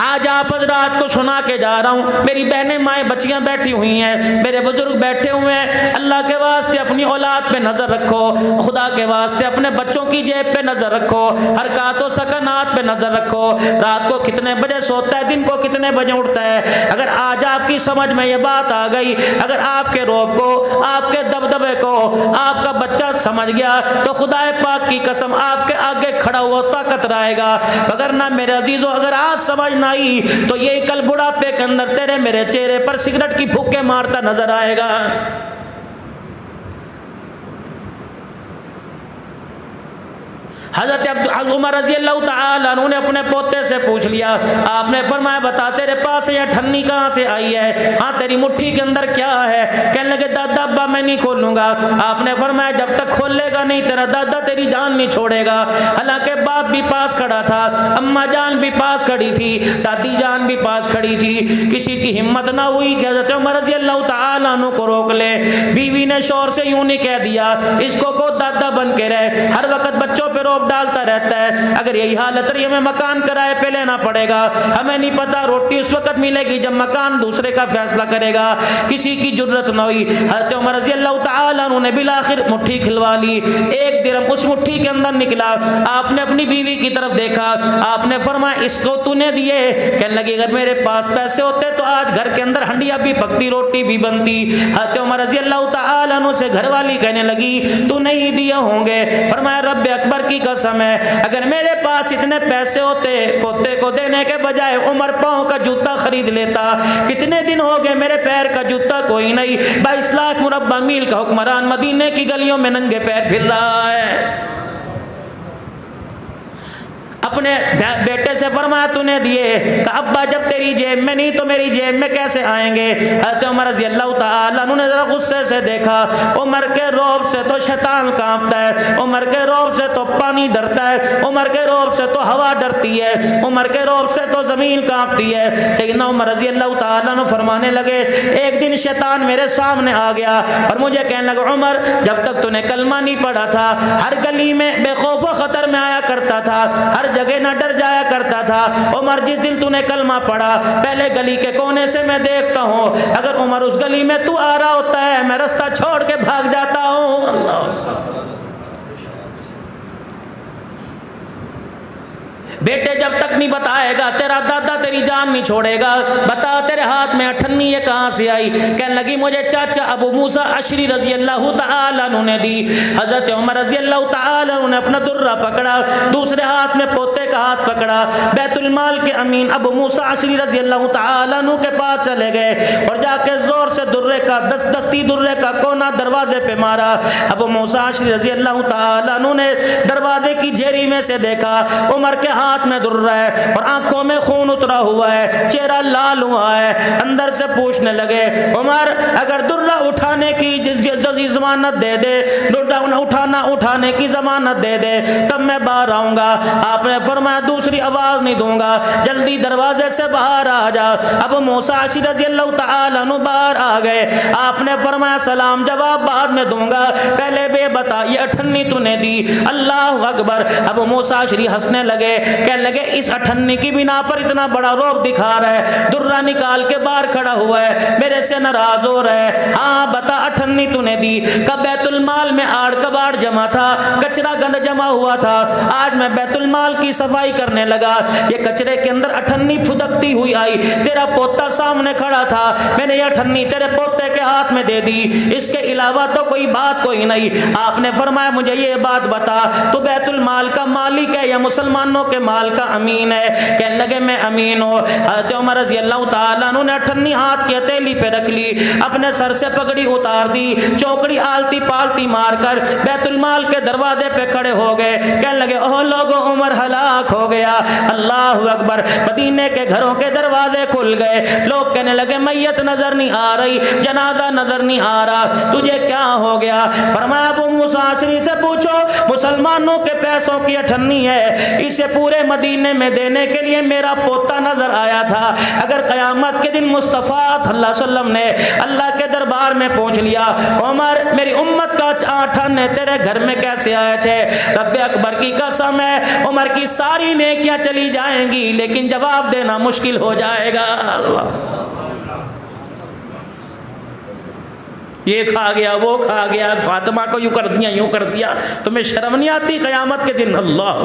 آج آپ حضرات کو سنا کے جا رہا ہوں، میری بہنیں مائیں بچیاں بیٹھی ہوئی ہیں، میرے بزرگ بیٹھے ہوئے ہیں، اللہ کے واسطے اپنی اولاد پہ نظر رکھو، خدا کے واسطے اپنے بچوں کی جیب پہ نظر رکھو، حرکات و سکنات پہ نظر رکھو، رات کو کتنے بجے سوتا ہے، دن کو کتنے بجے اٹھتا ہے۔ اگر آج آپ کی سمجھ میں یہ بات آ گئی، اگر آپ کے روب کو، آپ کے دبدبے کو آپ کا بچہ سمجھ گیا تو خدا پاک کی قسم آپ کے آگے کھڑا ہوا طاقت رہے گا۔ اگر نہ میرے عزیزو، اگر آج سمجھ نہ آئی تو یہی کل بڑھاپے کے اندر تیرے میرے چہرے پر سگریٹ کی پھوکے مارتا نظر آئے گا۔ حضرت عمر رضی اللہ تعالیٰ عنہ نے اپنے پوتے سے پوچھ لیا، آپ نے فرمایا بتا تیرے پاس یہ ٹھنی کہاں سے آئی ہے، ہاں تیری مٹھی کے اندر کیا ہے؟ کہنے لگے دادا ابا میں نہیں کھولوں گا۔ آپ نے فرمایا جب تک کھولے گا نہیں تیرا دادا تیری جان نہیں چھوڑے گا۔ حالانکہ باپ بھی پاس کھڑا تھا، اماں جان بھی پاس کھڑی تھی، دادی جان بھی پاس کھڑی تھی، کسی کی ہمت نہ ہوئی کہ حضرت عمر رضی اللہ تعالیٰ عنہ کو روک لے۔ بیوی نے شوہر سے یوں نہیں کہہ دیا اس کو دادا بن کے رہے، ہر وقت بچوں پہ روب ڈالتا رہتا ہے، اگر یہی حالت رہی ہمیں مکان کرائے پہ لینا پڑے گا، ہمیں نہیں پتا روٹی اس وقت ملے گی جب مکان دوسرے کا فیصلہ کرے گا۔ کسی کی جرت نہ ہوئی، حضرت عمر رضی اللہ تعالیٰ عنہ نے بالآخر مٹھی کھلوا لی، ایک درہم اس مٹھی کے اندر نکلا۔ آپ نے اپنی بیوی کی طرف دیکھا، آپ نے فرمایا اس کو تو نے دیے؟ کہنے لگی اگر میرے پاس پیسے ہوتے تو آج گھر کے اندر ہنڈیا بھی پکتی، روٹی بھی بنتی۔ حضرت عمر رضی اللہ تعالیٰ عنہ سے گھر والی کہنے لگی تو نہیں دیے ہوں گے؟ فرمایا رب اکبر کی قسم ہے اگر میرے پاس اتنے پیسے ہوتے پوتے کو دینے کے بجائے عمر پاؤں کا جوتا خرید لیتا۔ کتنے دن ہو گئے میرے پیر کا جوتا کوئی نہیں، 22 لاکھ مربع میل کا حکمران مدینے کی گلیوں میں ننگے پیر پھر رہا ہے۔ اپنے بیٹے سے فرمایا تو نے دیے؟ کہ ابا جب تیری جیب میں نہیں تو میری جیب میں کیسے آئیں گے؟ حضرت عمر رضی اللہ تعالیٰ عنہ نے ذرا غصے سے دیکھا، عمر کے روب سے تو شیطان کانپتا ہے، عمر کے روب سے تو پانی ڈرتا ہے، عمر کے روب سے تو ہوا ڈرتی ہے، عمر کے روب سے تو زمین کانپتی ہے۔ سیدنا عمر رضی اللہ تعالیٰ عنہ فرمانے لگے ایک دن شیطان میرے سامنے آ گیا اور مجھے کہنے لگا عمر جب تک تو نے کلمہ نہیں پڑھا تھا ہر گلی میں بے خوف و خطر میں آیا کرتا تھا، ہر جگہ نہ ڈر جایا کرتا تھا۔ عمر جس دن تو نے کلمہ پڑھا پہلے گلی کے کونے سے میں دیکھتا ہوں، اگر عمر اس گلی میں تو آ رہا ہوتا ہے میں رستہ چھوڑ کے بھاگ جاتا ہوں۔ اللہ بیٹے جب تک نہیں بتائے گا تیرا دادا تیری جان نہیں چھوڑے گا، بتا تیرے ہاتھ میں اٹھنی یہ کہاں سے آئی؟ کہنے لگی مجھے چاچا ابو موسیٰ اشعری رضی اللہ تعالیٰ عنہ نے دی۔ حضرت عمر رضی اللہ تعالیٰ عنہ نے اپنا درہ پکڑا، دوسرے ہاتھ میں پوتے کا ہاتھ پکڑا، بیت المال کے امین ابو موسیٰ اشعری رضی اللہ تعالیٰ عنہ کے پاس چلے گئے اور جا کے زور سے درے کا دستی درے کا کونا دروازے پہ مارا۔ ابو موسیٰ اشعری رضی اللہ تعالیٰ عنہ نے دروازے کی جھیری میں سے دیکھا عمر کے ہاتھ میں درہ ہے اور آنکھوں میں خون اترا ہوا ہے، چہرہ لال ہوا ہے۔ اندر سے پوچھنے لگے عمر اگر درہ اٹھانے کی ضمانت دے دے، درہ اٹھانے کی ضمانت دے دے تب میں باہر آؤں گا۔ آپ نے فرمایا دوسری آواز نہیں دوں گا، جلدی دروازے سے باہر آ جا۔ ابو موسیٰ اشعری رضی اللہ تعالیٰ عنہ باہر آ گئے۔ آپ نے فرمایا سلام جواب بعد میں دوں گا، پہلے بے بتا یہ اٹھنی تو نے دی؟ اللہ اکبر۔ ابو موسیٰ اشعری ہنسنے لگے، کہنے لگے اس اٹھنی کی بنا پر اتنا بڑا روب دکھا رہا ہے، درہ نکال کے باہر کھڑا ہوا ہے، میرے سے ناراض ہو رہا ہے؟ ہاں بتا اٹھنی تو نے دی؟ کہ بیت المال میں آڑ کباڑ جمع تھا، کچرا گند جمع ہوا تھا، آج میں بیت المال کی صفائی کرنے لگا، یہ کچرے کے اندر اٹھنی پھدکتی ہوئی آئی، تیرا پوتا سامنے کھڑا تھا، میں نے یہ اٹھنی تیرے پوتے کے ہاتھ میں دے دی، اس کے علاوہ تو کوئی بات کوئی نہیں۔ آپ نے فرمایا مجھے یہ بات بتا تو بیت المال کا مالک ہے یا مسلمانوں کے مال کا امین ہے؟ کہنے لگے میں امین ہوں۔ حضرت عمر رضی اللہ تعالیٰ عنہ نے اٹھنی ہاتھ کی ہتھیلی پہ رکھ لی، اپنے سر سے پگڑی اتار دی، چوکڑی آلتی پالتی مار کر بیت المال کے دروازے پہ کھڑے ہو گئے۔ کہنے لگے اوہ لوگو عمر ہلاک ہو گیا۔ اللہ اکبر۔ مدینے کے گھروں کے دروازے کھل گئے، لوگ کہنے لگے میت نظر نہیں آ رہی، جنازہ نظر نہیں آ رہا، تجھے کیا ہو گیا؟ فرمایا ابو موسیٰ اشعری سے پوچھو، مسلمانوں کے پیسوں کی اٹھنی ہے، اسے پورے مدینے میں دینے کے لیے میرا پوتا نظر آیا تھا۔ اگر قیامت کے دن مصطفیٰ صلی اللہ علیہ وسلم نے اللہ کے دربار میں پہنچ لیا عمر میری امت کا اٹھانے تیرے گھر میں کیسے آئے تھے؟ رب اکبر کی قسم ہے عمر کی ساری نیکیاں چلی جائیں گی لیکن جواب دینا مشکل ہو جائے گا. اللہ یہ کھا گیا وہ کھا گیا، فاطمہ کو یوں کر دیا یوں کر دیا، تمہیں شرم نہیں آتی قیامت کے دن؟ اللہ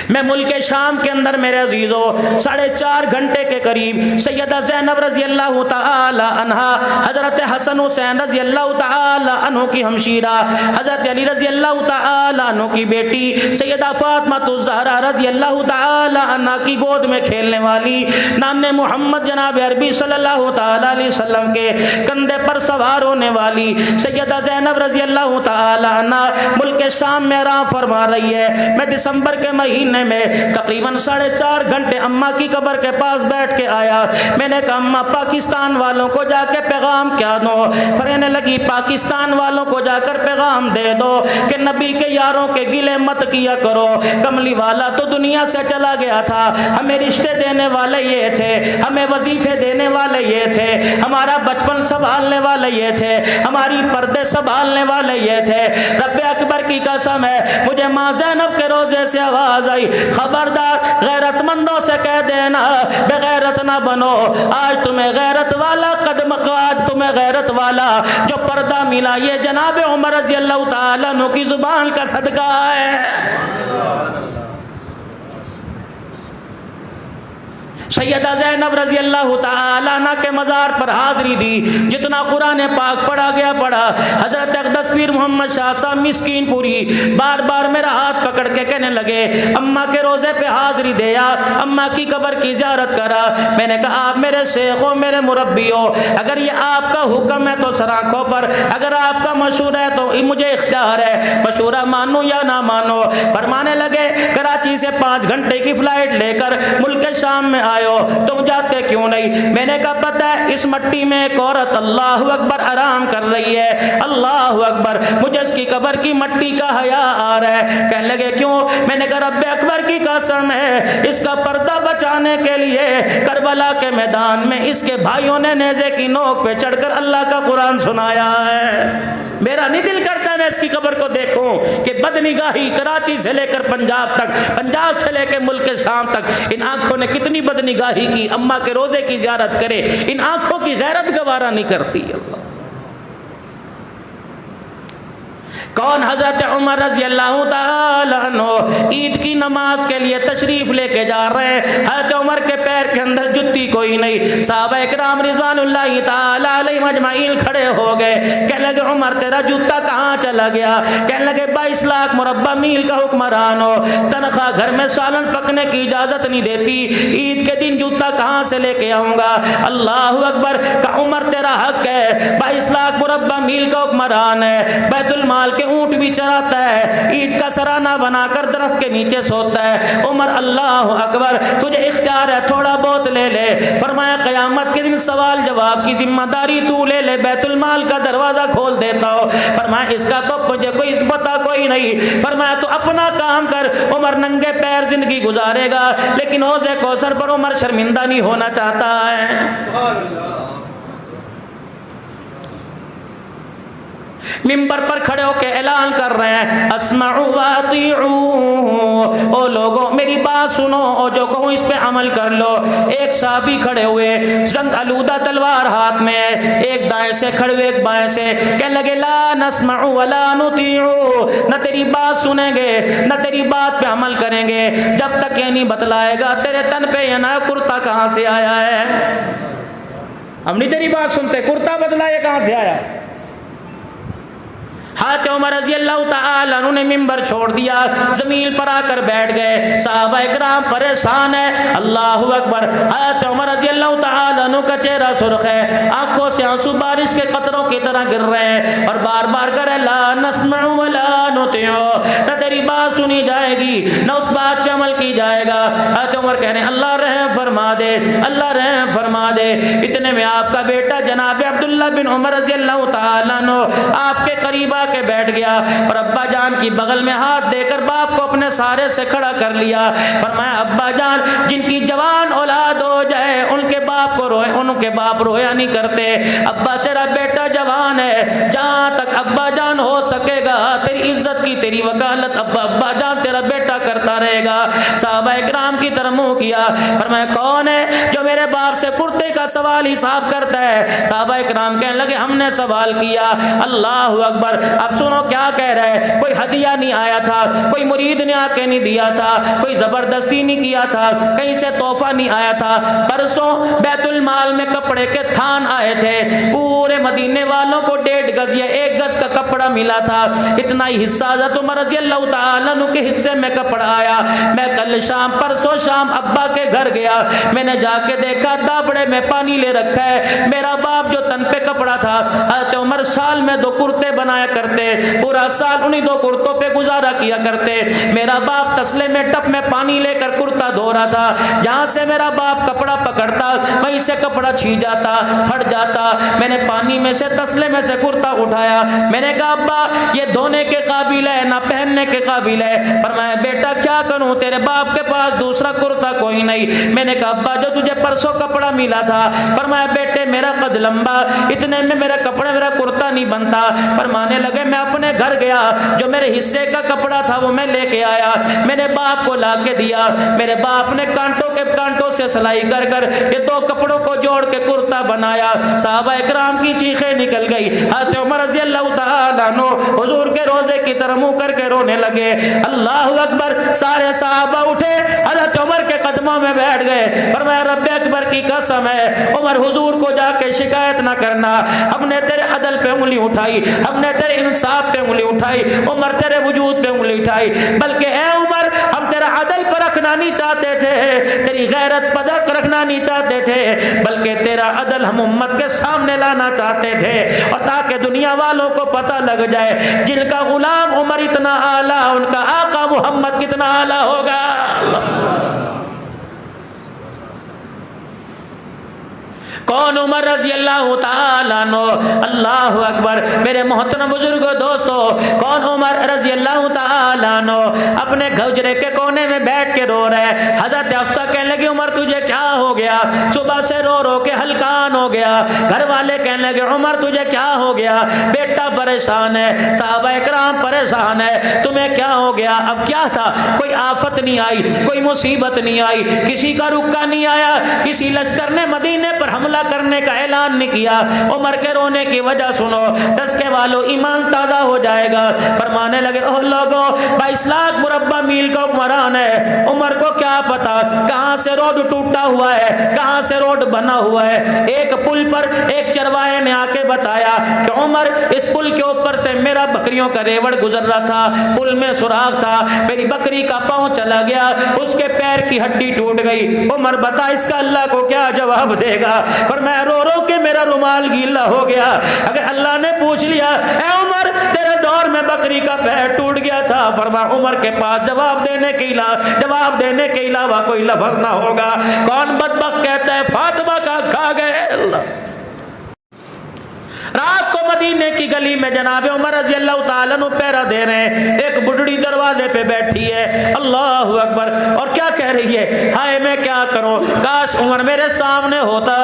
میں ملک شام کے اندر میرے عزیزو 4.5 گھنٹے کے قریب سیدہ زینب رضی اللہ تعالی عنہا، حضرت حسن حسین رضی اللہ تعالی عنہ کی ہمشیرہ، حضرت علی رضی اللہ تعالی عنہ کی بیٹی سیدہ فاطمہ الزہرا رضی اللہ تعالی عنہ کی گود میں کھیلنے والی، نام محمد جناب عربی صلی اللہ تعالی علیہ وسلم کے کندھے پر سوار ہونے والی سیدہ زینب رضی اللہ تعالی عنہ ملک شام میں آرام فرما رہی ہے. میں دسمبر کے مہینے میں تقریباً 4.5 گھنٹے اماں کی قبر کے پاس بیٹھ کے آیا. میں نے کہا اماں پاکستان والوں کو جا کے پیغام کیا دو؟ فرمانے لگی پاکستان والوں کو جا کر پیغام دے دو کہ نبی کے یاروں کے گلے مت کیا کرو. کملی والا تو دنیا سے چلا گیا تھا، ہمیں رشتے دینے والے یہ تھے، ہمیں وظیفے دینے والے یہ تھے، ہمارا بچپن سنبھالنے والے یہ تھے، ہماری پردے سنبھالنے والے یہ تھے. رب اکبر کی قسم ہے مجھے ماں زینب کے روزے سے آواز آئی، خبردار غیرت مندوں سے کہہ دینا بے غیرت نہ بنو. آج تمہیں غیرت والا قدم قاد، تمہیں غیرت والا جو پردہ ملا یہ جناب عمر رضی اللہ تعالیٰ عنہ کی زبان کا صدقہ ہے. سیدہ زینب رضی اللہ تعالی عنہ کے مزار پر حاضری دی، جتنا قرآن پاک پڑھا گیا پڑھا. حضرت اقدس پیر محمد شاہ صاحب مسکین پوری بار بار میرا ہاتھ پکڑ کے کہنے لگے اماں کے روزے پہ حاضری دے یا اماں کی قبر کی زیارت کرا. میں نے کہا آپ میرے شیخ ہو، میرے مربی ہو، اگر یہ آپ کا حکم ہے تو سر آنکھوں پر، اگر آپ کا مشورہ ہے تو مجھے اختیار ہے، مشورہ مانو یا نہ مانو. فرمانے لگے کراچی سے 5 گھنٹے کی فلائٹ لے کر ملک شام میں آئے ہو، تم جاتے کیوں نہیں؟ میں نے کہا پتہ ہے اس مٹی میں ایک عورت اللہ اکبر آرام کر رہی ہے، اللہ اکبر، مجھے اس کی قبر کی مٹی کا حیا آ رہا ہے. کہنے لگے کیوں؟ میں نے کہا رب اکبر کی قسم ہے اس کا پردہ بچانے کے لیے کربلا کے میدان میں اس کے بھائیوں نے نیزے کی نوک پہ چڑھ کر اللہ کا قرآن سنایا ہے. میرا نہیں دل کرتا میں اس کی قبر کو دیکھوں کہ بدنگاہی کراچی سے لے کر پنجاب تک، پنجاب سے لے کے ملک شام تک ان آنکھوں نے کتنی بدنگاہی کی، اماں کے روزے کی زیارت کرے، ان آنکھوں کی غیرت گوارا نہیں کرتی. اللہ کون؟ حضرت عمر رضی اللہ تعالی عنہ عید کی نماز کے لیے تشریف لے کے جا رہے ہیں. حضرت عمر کے پیر کے اندر جتی کوئی نہیں. صحابہ اکرام رضوان اللہ تعالی علیہم اجمعین کھڑے ہو گئے. کہنے لگے عمر تیرا جوتا کہاں چلا گیا؟ کہنے لگے 22 لاکھ مربع میل کا حکمران ہو، تنخواہ گھر میں سالن پکنے کی اجازت نہیں دیتی، عید کے دن جوتا کہاں سے لے کے آؤں گا؟ اللہ اکبر. کہ عمر تیرا حق ہے، 22 لاکھ مربع میل کا حکمران ہے، بیت المال کے اونٹ بھی چراتا ہے، اینٹ کا سرانہ بنا کر درخت کے نیچے سوتا ہے. عمر اللہ اکبر، تجھے اختیار ہے تھوڑا بہت لے لے. فرمایا قیامت کے دن سوال جواب کی ذمہ داری تو لے لے، بیت المال کا دروازہ کھول دیتا ہو. فرمایا اس کا تو مجھے کوئی پتہ کوئی نہیں. فرمایا تو اپنا کام کر. عمر ننگے پیر زندگی گزارے گا لیکن حوض کوثر پر عمر شرمندہ نہیں ہونا چاہتا ہے. منبر پر کھڑے ہو کے اعلان کر رہے ہیں اسمعوا واطیعوا، او لوگوں میری بات سنو اور جو کہوں اس پہ عمل کر لو. ایک صحابی کھڑے ہوئے، زنگ آلودہ تلوار ہاتھ میں ہے، ایک دائیں سے کھڑے ہوئے ایک بائیں سے، کہنے لگے لا نسمع ولا نطیع، نہ تیری بات سنیں گے نہ تیری بات پہ عمل کریں گے جب تک یہ نہیں بتلائے گا تیرے تن پہ یہ نیا کرتا کہاں سے آیا ہے. ہم نہیں تیری بات سنتے، کرتا بدلا یہ کہاں سے آیا؟ حضرت عمر رضی اللہ تعالی عنہ نے منبر چھوڑ دیا، زمین پر آ کر بیٹھ گئے. صحابہ اکرام پریشان ہے. اللہ اکبر. حضرت عمر رضی اللہ تعالی عنہ کا چہرہ سرخ ہے، آنکھوں سے آنسو بارش کے قطروں کی طرح گر رہے ہیں اور بار بار کرے لا نسمع ولا نطیع، نہ تیری بات سنی جائے گی نہ اس بات پہ عمل کی جائے گا. حضرت عمر کہہ رہے ہیں اللہ رحم فرما دے، اللہ رحم فرما دے. اتنے میں آپ کا بیٹا جناب عبداللہ بن عمر رضی اللہ تعالی عنہ آپ کے قریب جا کے بیٹھ گیا اور ابا جان کی بغل میں ہاتھ دے کر باپ کو اپنے سارے سے کھڑا کر لیا. فرمایا ابا جان جن کی جوان اولاد ہو جائے ان کے باپ کو روئے، ان کے باپ رویا نہیں کرتے. ابا تیرا بیٹا جوان ہے، جہاں تک ابا جان ہو سکے گا تیری عزت کی تیری وکالت ابا جان تیرا بیٹا کرتا رہے گا. صحابہ اکرام کی طرف منہ کیا. فرمایا کون ہے جو میرے باپ سے کرتے کا سوال حساب کرتا ہے؟ صحابہ اکرام کہنے لگے ہم نے سوال کیا. اللہ اکبر. اب سنو کیا کہہ رہے ہیں. کوئی ہدیہ نہیں آیا تھا، کوئی مرید نے آ کے نہیں دیا تھا، کوئی زبردستی نہیں کیا تھا، کہیں سے تحفہ نہیں آیا تھا. پرسوں بیت المال میں کپڑے کے تھان آئے تھے، پورے مدینے والوں کو 1.5 گز یا 1 گز کا کپڑا ملا تھا. اتنا ہی حصہ حضرت عمر رضی اللہ تعالیٰ عنہ کے حصے میں کپڑا آیا. میں کل شام پرسوں شام ابا کے گھر گیا، میں نے جا کے دیکھا دابڑے میں پانی لے رکھا ہے. میرا باپ جو تن پہ کپڑا تھا، حضرت عمر سال میں 2 کرتے بنایا کرتے، پورا سال انہی 2 کرتوں پہ گزارا کیا کرتے. میرا باپ تسلے میں ٹپ میں پانی لے کر کرتا دھو رہا تھا، جہاں سے میرا باپ کپڑا پکڑتا وہیں سے کپڑا چھین جاتا، پھٹ جاتا. میں نے پانی میں سے تسلے میں سے کرتا اٹھایا. میں نے کہا ابا یہ دھونے کے قابل ہے نہ پہننے کے قابل ہے. فرمایا بیٹا کیا کروں، تیرے باپ کے پاس دوسرا کرتا کوئی نہیں. میں نے کہا ابا جو تجھے پرسوں کپڑا ملا تھا. فرمایا بیٹے میرا قد لمبا، اتنے میں میرا کپڑا میرا کرتا نہیں بنتا. فرمانے لگے میں اپنے گھر گیا، جو میرے حصے کا کپڑا تھا وہ میں لے کے آیا، میں نے باپ کو لا کے دیا. میرے باپ نے کانٹوں سے سلائی کر کر یہ 2 کپڑوں کو جوڑ کے کرتا بنایا. صحابہ اکرام کی چیخیں نکل گئی. حضرت عمر رضی اللہ تعالیٰ عنہ حضور کے روزے کی طرف منہ کر کے رونے لگے. اللہ اکبر. سارے صحابہ اٹھے، حضرت عمر کے قدموں میں بیٹھ گئے. فرمایا رب اکبر کی قسم ہے عمر حضور کو جا کے شکایت نہ کرنا، ہم نے تیرے عدل پہ انگلی اٹھائی، ہم نے تیرے انصاف پہ انگلی اٹھائی، عمر تیرے وجود پہ انگلی اٹھائی. بلکہ اے عمر ہم تیرا عدل پر رکھنا نہیں چاہتے تھے، تیری غیرت پر رکھنا نہیں چاہتے تھے، بلکہ تیرا عدل ہم امت کے سامنے لانا چاہتے تھے، اور تاکہ دنیا والوں کو پتہ لگ جائے جن کا غلام عمر اتنا اعلیٰ ان کا آقا محمد کتنا اعلیٰ ہوگا. کون عمر رضی اللہ تعالیٰ عنہ. اللہ اکبر. میرے محترم بزرگوں دوستو، کون عمر رضی اللہ تعالیٰ عنہ اپنے گھجرے کے کونے میں بیٹھ کے رو رہے. حضرت حفصہ کہنے لگی عمر تجھے کیا ہو گیا؟ صبح سے رو رو کے ہلکان ہو گیا. گھر والے کہنے لگے عمر تجھے کیا ہو گیا؟ بیٹا پریشان ہے، صحابہ اکرام پریشان ہے، تمہیں کیا ہو گیا؟ اب کیا تھا؟ کوئی آفت نہیں آئی، کوئی مصیبت نہیں آئی، کسی کا رکا نہیں آیا، کسی لشکر نے مدینے پر حملہ کرنے کا اعلان نہیں کیا. عمر کے رونے کی وجہ سنو، ڈسکے والوں ایمان تازہ ہو جائے گا. فرمانے لگے او لوگوں 22 لاکھ مربع میل کا حکمران ہے، عمر کو کیا پتا کہاں سے روڈ ٹوٹا ہوا ہے، کہاں سے روڈ بنا ہوا ہے. ایک پل پر ایک چرواہے نے آ کے بتایا کہ عمر اس پل کے اوپر سے میرا بکریوں کا ریوڑ گزر رہا تھا، پل میں سوراخ تھا، میری بکری کا پاؤں چلا گیا، اس کے پیر کی ہڈی ٹوٹ گئی. عمر بتا اس کا اللہ کو کیا جواب دے گا؟ فرمایا رو رو کے میرا رومال گیلا ہو گیا. اگر اللہ نے پوچھ لیا اے عمر تیرے دور میں بکری کا پیر ٹوٹ گیا تھا، فرمایا عمر کے پاس جواب دینے کے علاوہ کوئی لفظ نہ ہوگا. کون بدبخت کہتا ہے فاطمہ کا کھا گئے اللہ. رات کو مدینے کی گلی میں جناب عمر رضی اللہ تعالیٰ عنہ پہرا دے رہے ہیں. ایک بڑھڑی دروازے پہ بیٹھی ہے، اللہ اکبر، اور کیا کہہ رہی ہے؟ ہائے میں کیا کروں، کاش عمر میرے سامنے ہوتا،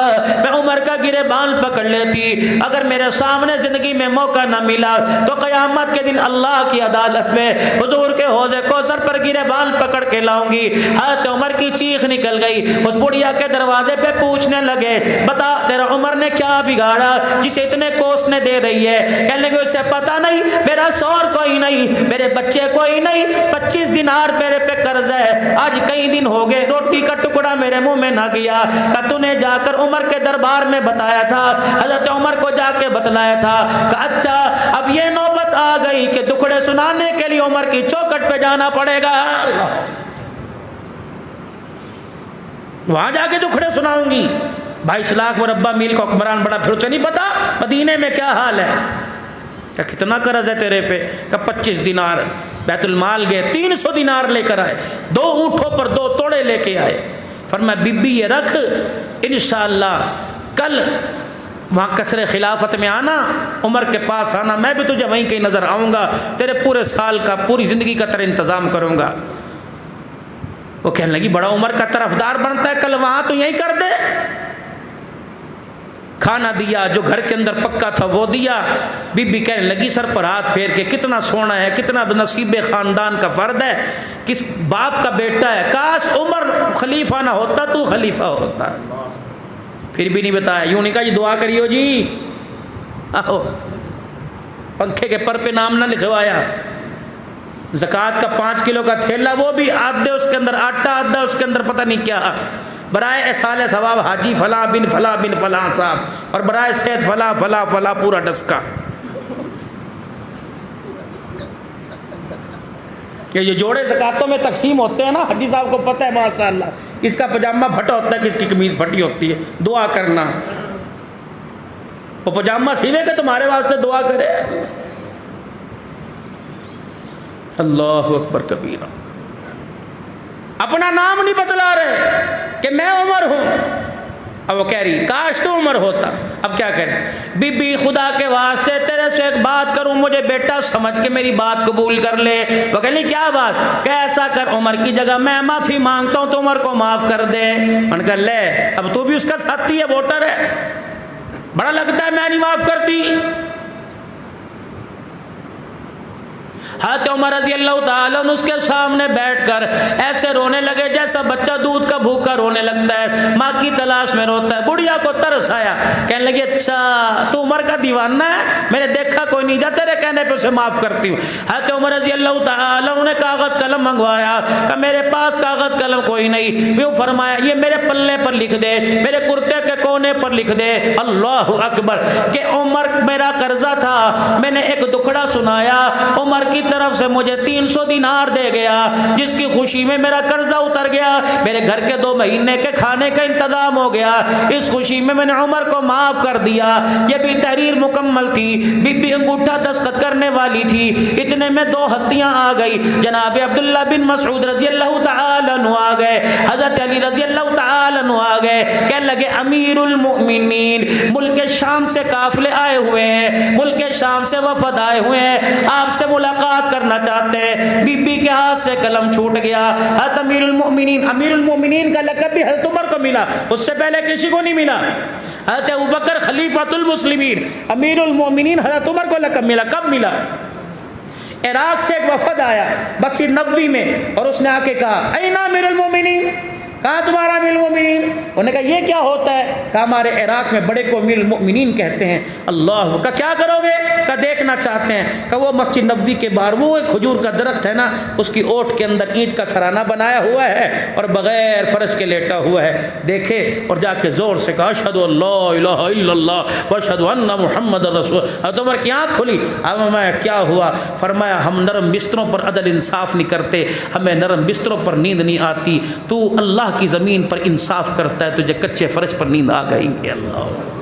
میں عمر کا گریبان پکڑ لیتی. اگر میرے سامنے زندگی میں موقع نہ ملا تو قیامت کے دن اللہ کی عدالت میں حضور کے حوض کوثر پر گریبان پکڑ کے لاؤں گی. حضرت عمر کی چیخ نکل گئی. اس بڑھیا کے دروازے پہ پوچھنے لگے بتا تیرا عمر نے کیا بگاڑا جسے اتنے کوس نے دے رہی ہے؟ کہنے لگے اسے پتا نہیں، میرا شوہر کوئی نہیں، میرے بچے کوئی نہیں، 25 دینار میرے پہ قرض ہے، آج کئی دن ہو گئے روٹی کا ٹکڑا میرے منہ میں نہ گیا. کہ تو نے جا کر عمر کے دربار میں بتایا تھا، حضرت عمر کو جا کے بتلایا تھا. کہ اچھا اب یہ نوبت آ گئی کہ دکھڑے سنانے کے لیے عمر کی چوکھٹ پہ جانا پڑے گا، وہاں جا کے دکھڑے سناؤں گی. 22 لاکھ مربع میل کا حکمران بڑا، پھر اسے نہیں پتا مدینے میں کیا حال ہے. کہ کتنا قرض ہے تیرے پہ؟ کہ 25 دینار. بیت المال گئے 300 دینار لے کر آئے، 2 اونٹوں پر 2 توڑے لے کے آئے. فرمایا بی بی یہ رکھ، انشاءاللہ کل وہاں قصر خلافت میں آنا، عمر کے پاس آنا، میں بھی تجھے وہیں کہیں نظر آؤں گا، تیرے پورے سال کا پوری زندگی کا تیرا انتظام کروں گا۔ وہ کہنے لگی بڑا عمر کا طرفدار بنتا ہے، کل وہاں تو یہی کر دے۔ کھانا دیا، جو گھر کے اندر پکا تھا وہ دیا۔ بی بی کہنے لگی سر پر ہاتھ پھیر کے، کتنا سونا ہے، کتنا نصیب خاندان کا فرد ہے، کس باپ کا بیٹا ہے، کاش عمر خلیفہ نہ ہوتا تو خلیفہ ہوتا۔ پھر بھی نہیں بتایا، یوں نہیں کہا جی دعا کریو جی، آہو پنکھے کے پر پہ نام نہ لکھوایا۔ زکوٰۃ کا 5 کلو کا تھیلا، وہ بھی آدھے اس کے اندر آٹا، آدھا اس کے اندر پتہ نہیں کیا، برائے احصال ثواب حاجی فلاں بن فلاں بن فلاں صاحب، اور برائے صحت فلاں فلاں فلاں، پورا ڈسکا۔ یہ جوڑے زکاتوں میں تقسیم ہوتے ہیں نا، حاجی صاحب کو پتہ ہے ماشاء اللہ، کس کا پاجامہ پھٹا ہوتا ہے، کس کی قمیض پھٹی ہوتی ہے، دعا کرنا۔ وہ پاجامہ سینے کے تمہارے واسطے دعا کرے۔ اللہ اکبر کبیرہ۔ اپنا نام نہیں بتلا رہے کہ میں عمر ہوں۔ اب وہ کہہ رہی کاش تو عمر ہوتا۔ اب کیا کریں؟ بی بی خدا کے واسطے تیرے سے ایک بات کروں، مجھے بیٹا سمجھ کے میری بات قبول کر لے۔ وہ کہہ لی کیا بات؟ کہ ایسا کر، عمر کی جگہ میں معافی مانگتا ہوں تو عمر کو معاف کر دے۔ ان کا لے، اب تو بھی اس کا ساتھی ہے، ووٹر ہے، بڑا لگتا ہے میں نہیں معاف کرتی۔ حضرت عمر رضی اللہ تعالیٰ عنہ اس کے سامنے بیٹھ کر ایسے رونے لگے جیسا بچہ دودھ کا بھوکا رونے لگتا ہے، ماں کی تلاش میں روتا ہے۔ بڑھیا کو ترس آیا، کہنے لگی اچھا تو عمر کا دیوانہ ہے، میں نے دیکھا کوئی نہیں، جا تیرے کہنے پہ اسے معاف کرتی ہوں۔ حضرت عمر رضی اللہ تعالیٰ عنہ نے کاغذ قلم منگوایا، کہ میرے پاس کاغذ قلم کوئی نہیں، وہ فرمایا یہ میرے پلے پر لکھ دے، میرے کرتے کے کونے پر لکھ دے، اللہ اکبر، کہ عمر میرا قرضہ تھا، میں نے ایک دکھڑا سنایا، عمر کی طرف سے مجھے 300 دینار دے گیا، جس کی خوشی میں میرا قرضہ اتر گیا، میرے گھر کے 2 مہینے کے کھانے کا انتظام ہو گیا، اس خوشی میں نے عمر کو معاف کر دیا۔ یہ بھی تحریر مکمل تھی، بی بی انگوٹھا دستخط کرنے والی تھی، اتنے میں 2 ہستیاں آ گئی، جناب عبداللہ بن مسعود رضی اللہ تعالیٰ عنہ آ گئے، حضرت علی رضی اللہ تعالیٰ عنہ آ گئے، کہنے لگے امیر المؤمنین ملک شام سے قافلے آئے ہوئے ہیں، ملک شام سے وفد آئے ہوئے ہیں، آپ سے ملاقات کرنا چاہتے ہیں۔ بی بی کے ہاتھ سے قلم چھوٹ گیا۔ حضرت امیر المؤمنین کا لقب بھی حضرت عمر کو ملا، اس سے پہلے کسی کو نہیں ملا۔ حضرت ابوبکر خلیفۃ المسلمین، امیر المؤمنین حضرت عمر کو لقب ملا، کب ملا؟ عراق سے ایک وفد آیا مسجد نبوی میں، اور اس نے آ کے کہا این امیر المؤمنین، کہاں تمہارا امیر المؤمنین؟ انہوں نے کہا یہ کیا ہوتا ہے؟ کہا ہمارے عراق میں بڑے کو امیر المؤمنین کہتے ہیں۔ اللہ کا کیا کرو گے؟ کہا دیکھنا چاہتے ہیں۔ کہا وہ مسجد نبوی کے باہر وہ ایک کھجور کا درخت ہے نا، اس کی اوٹ کے اندر اینٹ کا سرانہ بنایا ہوا ہے اور بغیر فرش کے لیٹا ہوا ہے، دیکھے اور جا کے زور سے کہا اشہد ان لا الہ الا اللہ واشہد ان محمد رسول۔ حضرت عمر کی آنکھ کھلی۔ اب میں کیا ہوا؟ فرمایا ہم نرم بستروں پر عدل انصاف نہیں کرتے، ہمیں نرم بستروں پر نیند نہیں آتی، تو اللہ کی زمین پر انصاف کرتا ہے، تجھے کچے فرش پر نیند آ گئی ہے۔ اللہ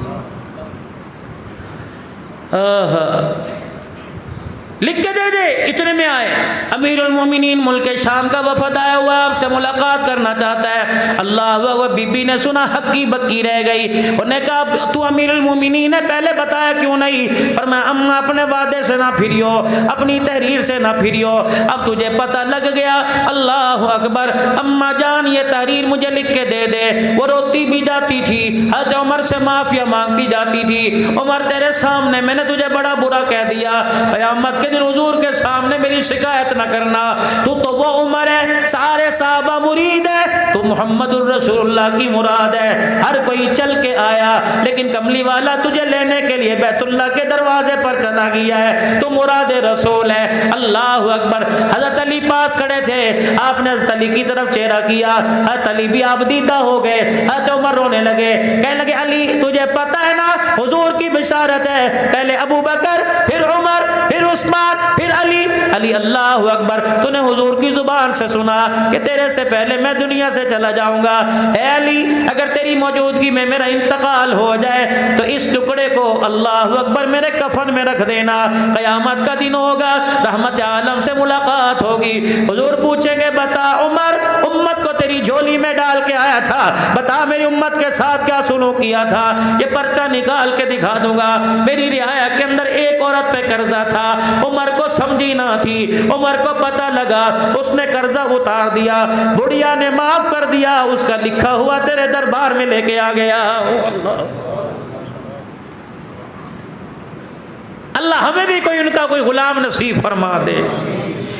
لکھ کے دے دے۔ اتنے میں آئے امیر المومنین ملک شام کا وفد آیا ہوا، آپ سے ملاقات کرنا چاہتا ہے۔ اللہ وہ بی بی نے سنا ہکی بکی رہ گئی، انہوں نے کہا تو امیر المومنین ہے، پہلے بتایا کیوں نہیں؟ فرمایا اماں اپنے وعدے سے نہ پھریو، اپنی تحریر سے نہ پھریو، اب تجھے پتہ لگ گیا۔ اللہ اکبر، اماں جان یہ تحریر مجھے لکھ کے دے دے۔ وہ روتی بھی جاتی تھی، حضرت عمر سے معافیا مانگتی جاتی تھی، عمر تیرے سامنے میں نے تجھے بڑا برا کہہ دیا، قیامت کے دن حضور کے سامنے میری شکایت نہ کرنا، تو وہ عمر ہے، سارے صحابہ مرید ہے، تو محمد الرسول اللہ کی مراد ہے، ہر کوئی چل کے آیا، لیکن کملی والا تجھے لینے کے لیے بیت اللہ کے دروازے پر چلا گیا ہے، تو مراد رسول ہے۔ اللہ اکبر۔ حضرت علی پاس کھڑے تھے، آپ نے حضرت علی کی طرف چہرہ کیا، حضرت علی بھی آپ دیدہ ہو گئے، حضرت عمر رونے لگے، کہنے لگے علی تجھے پتہ ہے نا حضور کی بشارت ہے، پہلے ابو بکر پھر عمر پھر عثمان پھر علی۔ علی اللہ اکبر، تو نے حضور کی زبان سے سنا کہ تیرے سے پہلے میں دنیا سے چلا جاؤں گا۔ اے علی اگر تیری موجودگی میں میرا انتقال ہو جائے تو اس ٹکڑے کو اللہ اکبر میرے کفن میں رکھ دینا، قیامت کا دن ہوگا، رحمت عالم سے ملاقات ہوگی، حضور پوچھیں گے بتا عمر امت کو تیری جھولی میں ڈال کے آیا تھا بتا میری امت کے ساتھ کیا سلوک کیا تھا، یہ پرچہ نکال کے دکھا دوں گا۔ میری رعایا کے اندر ایک عورت پہ قرضہ تھا، عمر کو سمجھی نہ تھی، عمر کو پتہ لگا، اس نے قرضہ اتار دیا، بڑھیا نے معاف کر دیا، اس کا لکھا ہوا تیرے دربار میں لے کے آ گیا۔ اللہ ہمیں بھی کوئی ان کا کوئی غلام نصیب فرما دے۔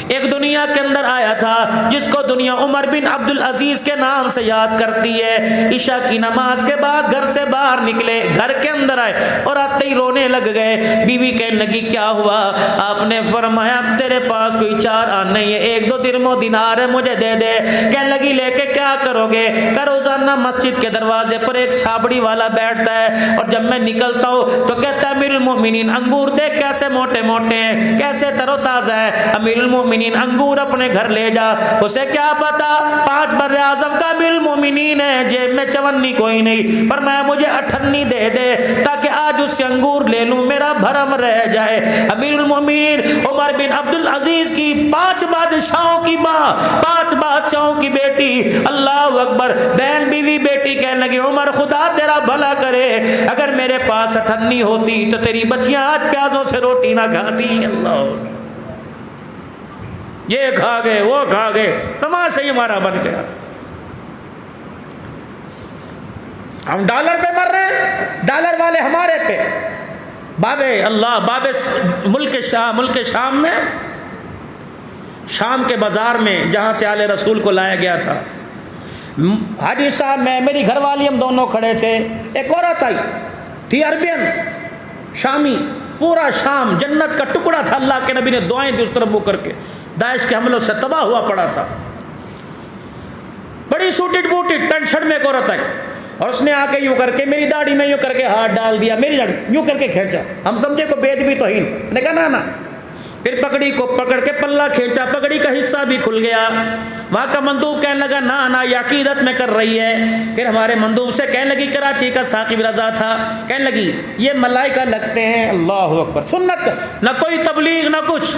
ایک دنیا کے اندر آیا تھا جس کو دنیا عمر بن عبد العزیز کے نام سے یاد کرتی ہے۔ عشاء کی نماز کے بعد گھر سے باہر نکلے، گھر کے اندر آئے اور آتے ہی رونے لگ گئے۔ بیوی کہنے لگی کیا ہوا؟ آپ نے فرمایا تیرے پاس کوئی 4 آنے نہیں ہے، 1-2 درہم و دینار ہے، مجھے دے دے۔ کہنے لگی لے کے کیا کرو گے؟ کہ روزانہ مسجد کے دروازے پر ایک چھابڑی والا بیٹھتا ہے اور جب میں نکلتا ہوں تو کہتا ہے امیر المومنین انگور دیکھ کیسے موٹے موٹے ہیں، کیسے تر و تازہ ہے، امیر المومنین انگور اپنے گھر لے جا۔ اسے کیا پتا 5 بر اعظم کا امیر المومنین ہے، جیب میں چونی کوئی نہیں، فرمایا مجھے 58 دے دے تاکہ آج اس سے انگور لے لوں، میرا بھرم رہ جائے۔ امیر المومنین عمر بن عبد العزیز کی 5 بادشاہوں کی ماں، 5 بادشاہوں کی بیٹی، اللہ اکبر، بہن بیوی بیٹی کہنے لگی عمر خدا تیرا بھلا کرے، اگر میرے پاس 58 ہوتی تو تیری بچیاں آج پیازوں سے روٹی نہ کھاتی۔ اللہ، یہ کھا گئے وہ کھا گئے، تماشا ہی ہمارا بن گیا۔ ہم ڈالر پہ مر رہے ہیں، ڈالر والے ہمارے پہ۔ باب ملک شام میں، شام کے بازار میں جہاں سے آل رسول کو لایا گیا تھا، حاجی صاحب میں میری گھر والی ہم دونوں کھڑے تھے، ایک عورت آئی تھی عربین شامی، پورا شام جنت کا ٹکڑا تھا، اللہ کے نبی نے دعائیں دی اس طرف منہ کر کے، داعش کے حملوں سے تباہ ہوا پڑا تھا، بڑی سوٹڈ بوٹڈ پینٹ شرٹ میں ایک عورت آئی اور اس نے آ کے یوں کر کے میری داڑھی میں یوں کر کے ہاتھ ڈال دیا، میری داڑھی یوں کر کے کھینچا، ہم سمجھے کو بے ادبی توہین، نے کہا نا، پھر پگڑی کو پکڑ کے پلہ کھینچا، پگڑی کا حصہ بھی کھل گیا۔ وہاں کا مندوب کہنے لگا نا یہ عقیدت میں کر رہی ہے۔ پھر ہمارے مندوب سے کہنے لگی کراچی کا ثاقب رضا تھا، کہنے لگی یہ ملائکہ لگتے ہیں، اللہ اکبر، سنت کا نہ کوئی تبلیغ نہ کچھ،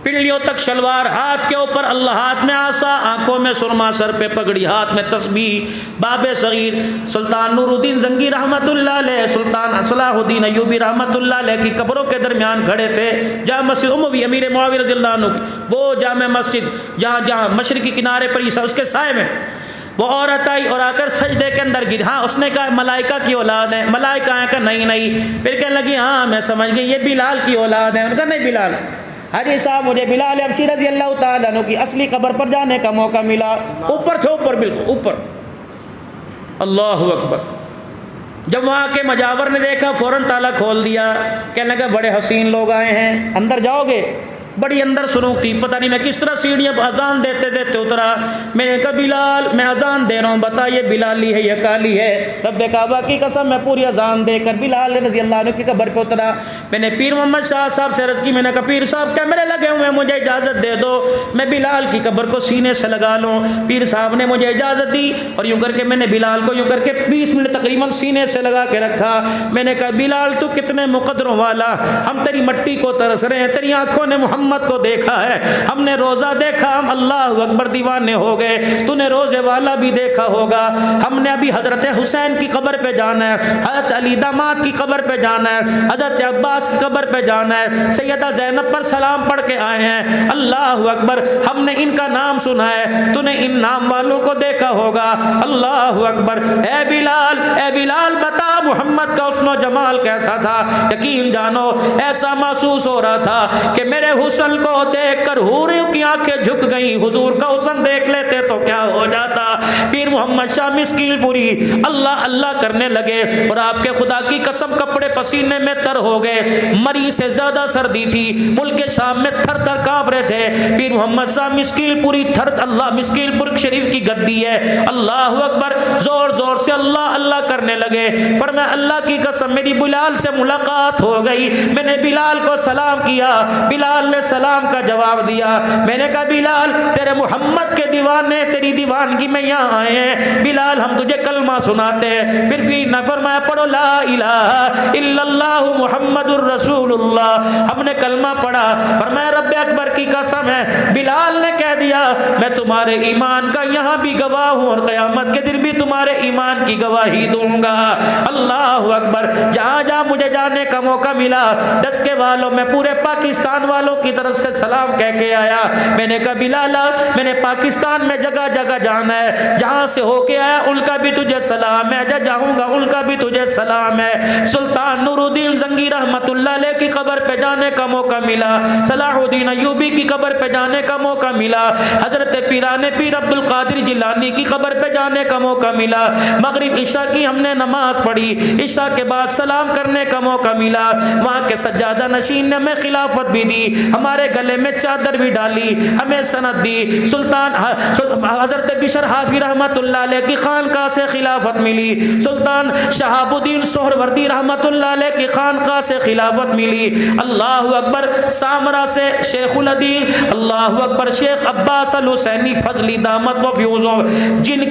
پنڈلیوں تک شلوار، ہاتھ کے اوپر اللہ، ہاتھ میں عصا، آنکھوں میں سرما، سر پہ پگڑی، ہاتھ میں تسبیح۔ باب صغیر سلطان نور الدین زنگی رحمت اللہ علیہ، سلطان صلاح الدین ایوبی رحمت اللہ علیہ کی قبروں کے درمیان کھڑے تھے، جامع مسجد اموی امیر معاویہ رضی اللہ عنہ کی وہ جامع مسجد جہاں مشرقی کنارے پر عیسیٰ اس کے سائے میں، وہ عورت آئی اور آ کر سجدے کے اندر گر، ہاں اس نے کہا ملائکہ کی اولاد ہے، ملائکہ ہیں، کہا نہیں، پھر کہنے لگی ہاں میں سمجھ گئی یہ بلال کی اولاد ہے، انہوں نے کہا نہیں بلال۔ حاجی صاحب مجھے بلال حبشی رضی اللہ تعالیٰ عنہ کی اصلی قبر پر جانے کا موقع ملا، اوپر تھے، اوپر بالکل اوپر، اللہ اکبر۔ جب وہاں کے مجاور نے دیکھا فوراً تالا کھول دیا، کہنے لگا بڑے حسین لوگ آئے ہیں، اندر جاؤ گے؟ بڑی اندر سنوک تھی، پتہ نہیں میں کس طرح سیڑھیاں اذان دیتے دیتے اترا، میں نے کہا بلال میں اذان دے رہا ہوں، بتا یہ بلالی ہے یہ کالی ہے؟ رب کعبہ کی قسم میں پوری اذان دے کر بلال رضی اللہ عنہ کی قبر پہ اترا۔ میں نے پیر محمد شاہ صاحب سے عرض کی، میں نے کہا پیر صاحب کیمرے لگے ہوئے ہیں، مجھے اجازت دے دو میں بلال کی قبر کو سینے سے لگا لوں۔ پیر صاحب نے مجھے اجازت دی اور یوں کر کے میں نے بلال کو یوں کر کے 20 منٹ تقریباً سینے سے لگا کے رکھا۔ میں نے کہا بلال تو کتنے مقدروں والا، ہم تیری مٹی کو ترس رہے ہیں، تیری آنکھوں نے محمد کو دیکھا ہے، ہم نے روزہ دیکھا، ہم اللہ اکبر دیوانے ہو گئے، تو نے روزے والا بھی دیکھا ہوگا، ہم نے ابھی حضرت حسین کی قبر پہ جانا ہے، حضرت علی داماد کی قبر پہ جانا ہے، حضرت عباس کی قبر پہ جانا ہے، سیدہ زینب پر سلام پڑھ کے آئے ہیں، اللہ اکبر، ہم نے ان کا نام سنا ہے، تو نے ان نام والوں کو دیکھا ہوگا، اللہ اکبر۔ اے بلال بتا محمد کا حسن و جمال کیسا تھا؟ یقین جانو ایسا محسوس ہو رہا تھا کہ میرے حسن کو دیکھ کر حوریوں کی آنکھیں جھک گئیں، حضور کا حسن دیکھ لیتے تو کیا ہو جاتا۔ پیر محمد شاہ مسکیل پوری اللہ اللہ کرنے لگے اور آپ کے خدا کی قسم کپڑے پسینے میں تر ہو گئے، مری سے زیادہ سردی تھی، ملک شام میں تھر تھر کانپ رہے تھے۔ پیر محمد شاہ مسکیل پوری اللہ مسکیل پور شریف کی گدی ہے، اللہ اکبر، زور زور سے اللہ اللہ کرنے لگے، فرمایا اللہ کی قسم میری بلال سے ملاقات ہو گئی، میں نے بلال کو سلام کیا، بلال نے سلام کا جواب دیا، میں نے کہا بلال تیرے محمد کے دیوانے تیری دیوانگی میں یہاں آئے ہیں، بلال ہم تجھے کلمہ سناتے ہیں. پھر نے فرمایا پڑھو لا الہ الا اللہ محمد الرسول اللہ. ہم نے کلمہ پڑھا. فرمایا رب اکبر کی قسم ہے, بلال نے کہہ دیا میں تمہارے ایمان کا یہاں بھی گواہ ہوں اور قیامت کے دن بھی تمہارے ایمان کی گواہی دوں گا. اللہ اکبر. جہاں جہاں مجھے جانے کا موقع ملا دسکے والوں میں پورے پاکستان والوں کی طرف سے سلام کہہ کے آیا. میں نے کہا بلال میں نے پاکستان میں جگہ جگہ جانا ہے, جہاں سے ہو کے آیا ان کا بھی تجھے سلام ہے, جاؤں گا ان کا بھی تجھے سلام ہے. سلطان نور الدین زنگی رحمت اللہ علیہ کی قبر پہ جانے کا موقع ملا, صلاح الدین ایوبی کی قبر پہ جانے کا موقع ملا, حضرت پیران پیر عبد القادر جیلانی کی قبر پہ جانے کا موقع ملا. مغرب عشاء کی ہم نے نماز پڑھی, عشاء کے بعد سلام کرنے کا موقع ملا. وہاں کے سجادہ نشین نے ہمیں خلافت بھی دی, ہمارے گلے میں چادر بھی ڈالی, ہمیں سند دی. سلطان حضرت بشر حافظ رحمت اللہ علیہ کی خانقاہ سے خلافت ملی, سلطان شہاب الدین سہروردی رحمت اللہ علیہ کی خانقاہ سے خلافت ملی. اللہ اکبر. سامرا سے شیخ الحدیث اللہ اکبر شیخ عباس الحسینی فضلی دامت و فیوزوں جن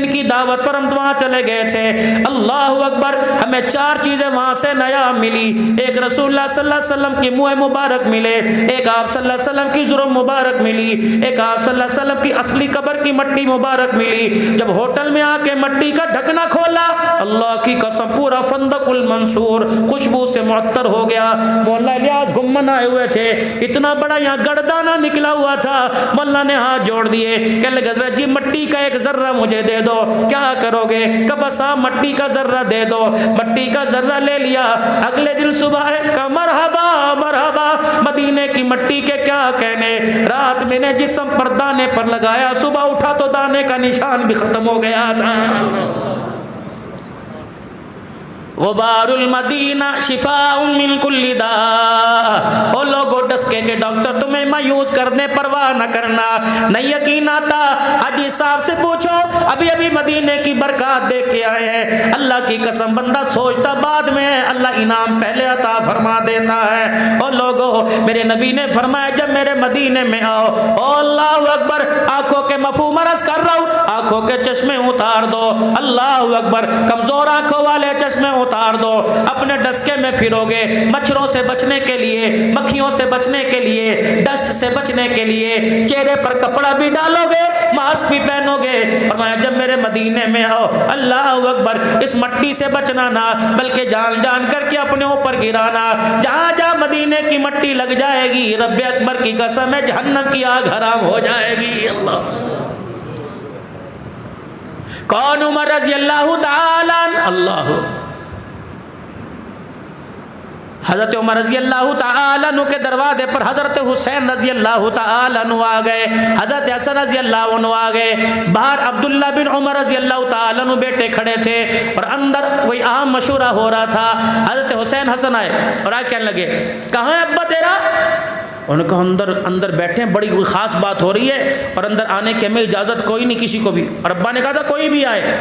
کی دعوت پر ہم وہاں چلے گئے تھے. اللہ اکبر. ہمیں 4 چیزیں وہاں سے نیا ملی. ایک رسول اللہ صلی اللہ علیہ وسلم کی منہ مبارک ملے, ایک آپ صلی اللہ علیہ وسلم کی ضرور مبارک ملی, ایک آپ صلی اللہ علیہ وسلم کی اصلی قبر کی مٹی مبارک ملی. جب ہوٹل میں آ کے مٹی کا ڈھکنا کھولا اللہ کی قسم پورا فندق المنصور خوشبو سے معطر ہو گیا. مولا الیاس گمن آئے ہوئے تھے, اتنا بڑا یہاں گردانہ نکلا ہوا تھا. مولا نے ہاتھ جوڑ دیے, کہنے لگے حضرت جی مٹی کا ایک ذرہ مجھے دے دو. کیا کرو گے؟ کہ بس آپ مٹی کا ذرہ دے دو. مٹی کا ذرہ لے لیا. اگلے دن صبح ہے کہ مرحبا مرحبا, مدینے کی مٹی کے کیا کہنے. رات میں نے جسم پر دانے پر لگایا, صبح اٹھا تو دانے کا نشان بھی ختم ہو گیا تھا. غبار المدینہ شفاء من کل داء. او لوگو ڈسکے کے ڈاکٹر تمہیں مایوس کرنے پرواہ نہ کرنا. نہیں یقین آتا حاجی صاحب سے پوچھو, ابھی ابھی مدینے کی برکات دیکھ کے آئے ہیں. اللہ کی قسم بندہ سوچتا بعد میں اللہ انعام پہلے عطا فرما دیتا ہے. او لوگو میرے نبی نے فرمایا جب میرے مدینے میں آؤ, او اللہ اکبر, آنکھوں کے مفہوم عرض کر رہا ہوں, آنکھوں کے چشمے اتار دو. اللہ اکبر. کمزور آنکھوں والے چشمے اتار دو. اپنے ڈسکے میں پھرو گے مچھروں سے بچنے کے لیے, مکھیوں سے بچنے کے لیے, ڈسٹ سے بچنے کے لیے, چہرے پر کپڑا بھی ڈالو گے, ماسک بھی پہنو گے. فرمایا جب میرے مدینے میں آؤ اللہ اکبر اس مٹی سے بچنا نہ بلکہ جان جان کر کے اپنے اوپر گرانا. جہاں جہاں مدینے کی مٹی لگ جائے گی رب اکبر کی قسم ہے جہنم کی آگ حرام ہو جائے گی. اللہ کون؟ عمر رضی اللہ تعالی اللہ. حضرت عمر رضی اللہ تعالی عنہ کے دروازے پر حضرت حسین رضی اللہ تعالی عنہ آ گئے, حضرت حسن رضی اللہ عنہ آ گئے. باہر عبداللہ بن عمر رضی اللہ تعالی عنہ بیٹے کھڑے تھے اور اندر کوئی اہم مشورہ ہو رہا تھا. حضرت حسین حسن آئے اور آ کہنے لگے کہاں ہے ابا تیرا؟ انہوں نے کہا اندر بیٹھے ہیں, بڑی کوئی خاص بات ہو رہی ہے اور اندر آنے کی ہمیں اجازت کوئی نہیں کسی کو بھی. اور ابا نے کہا تھا کوئی بھی آئے.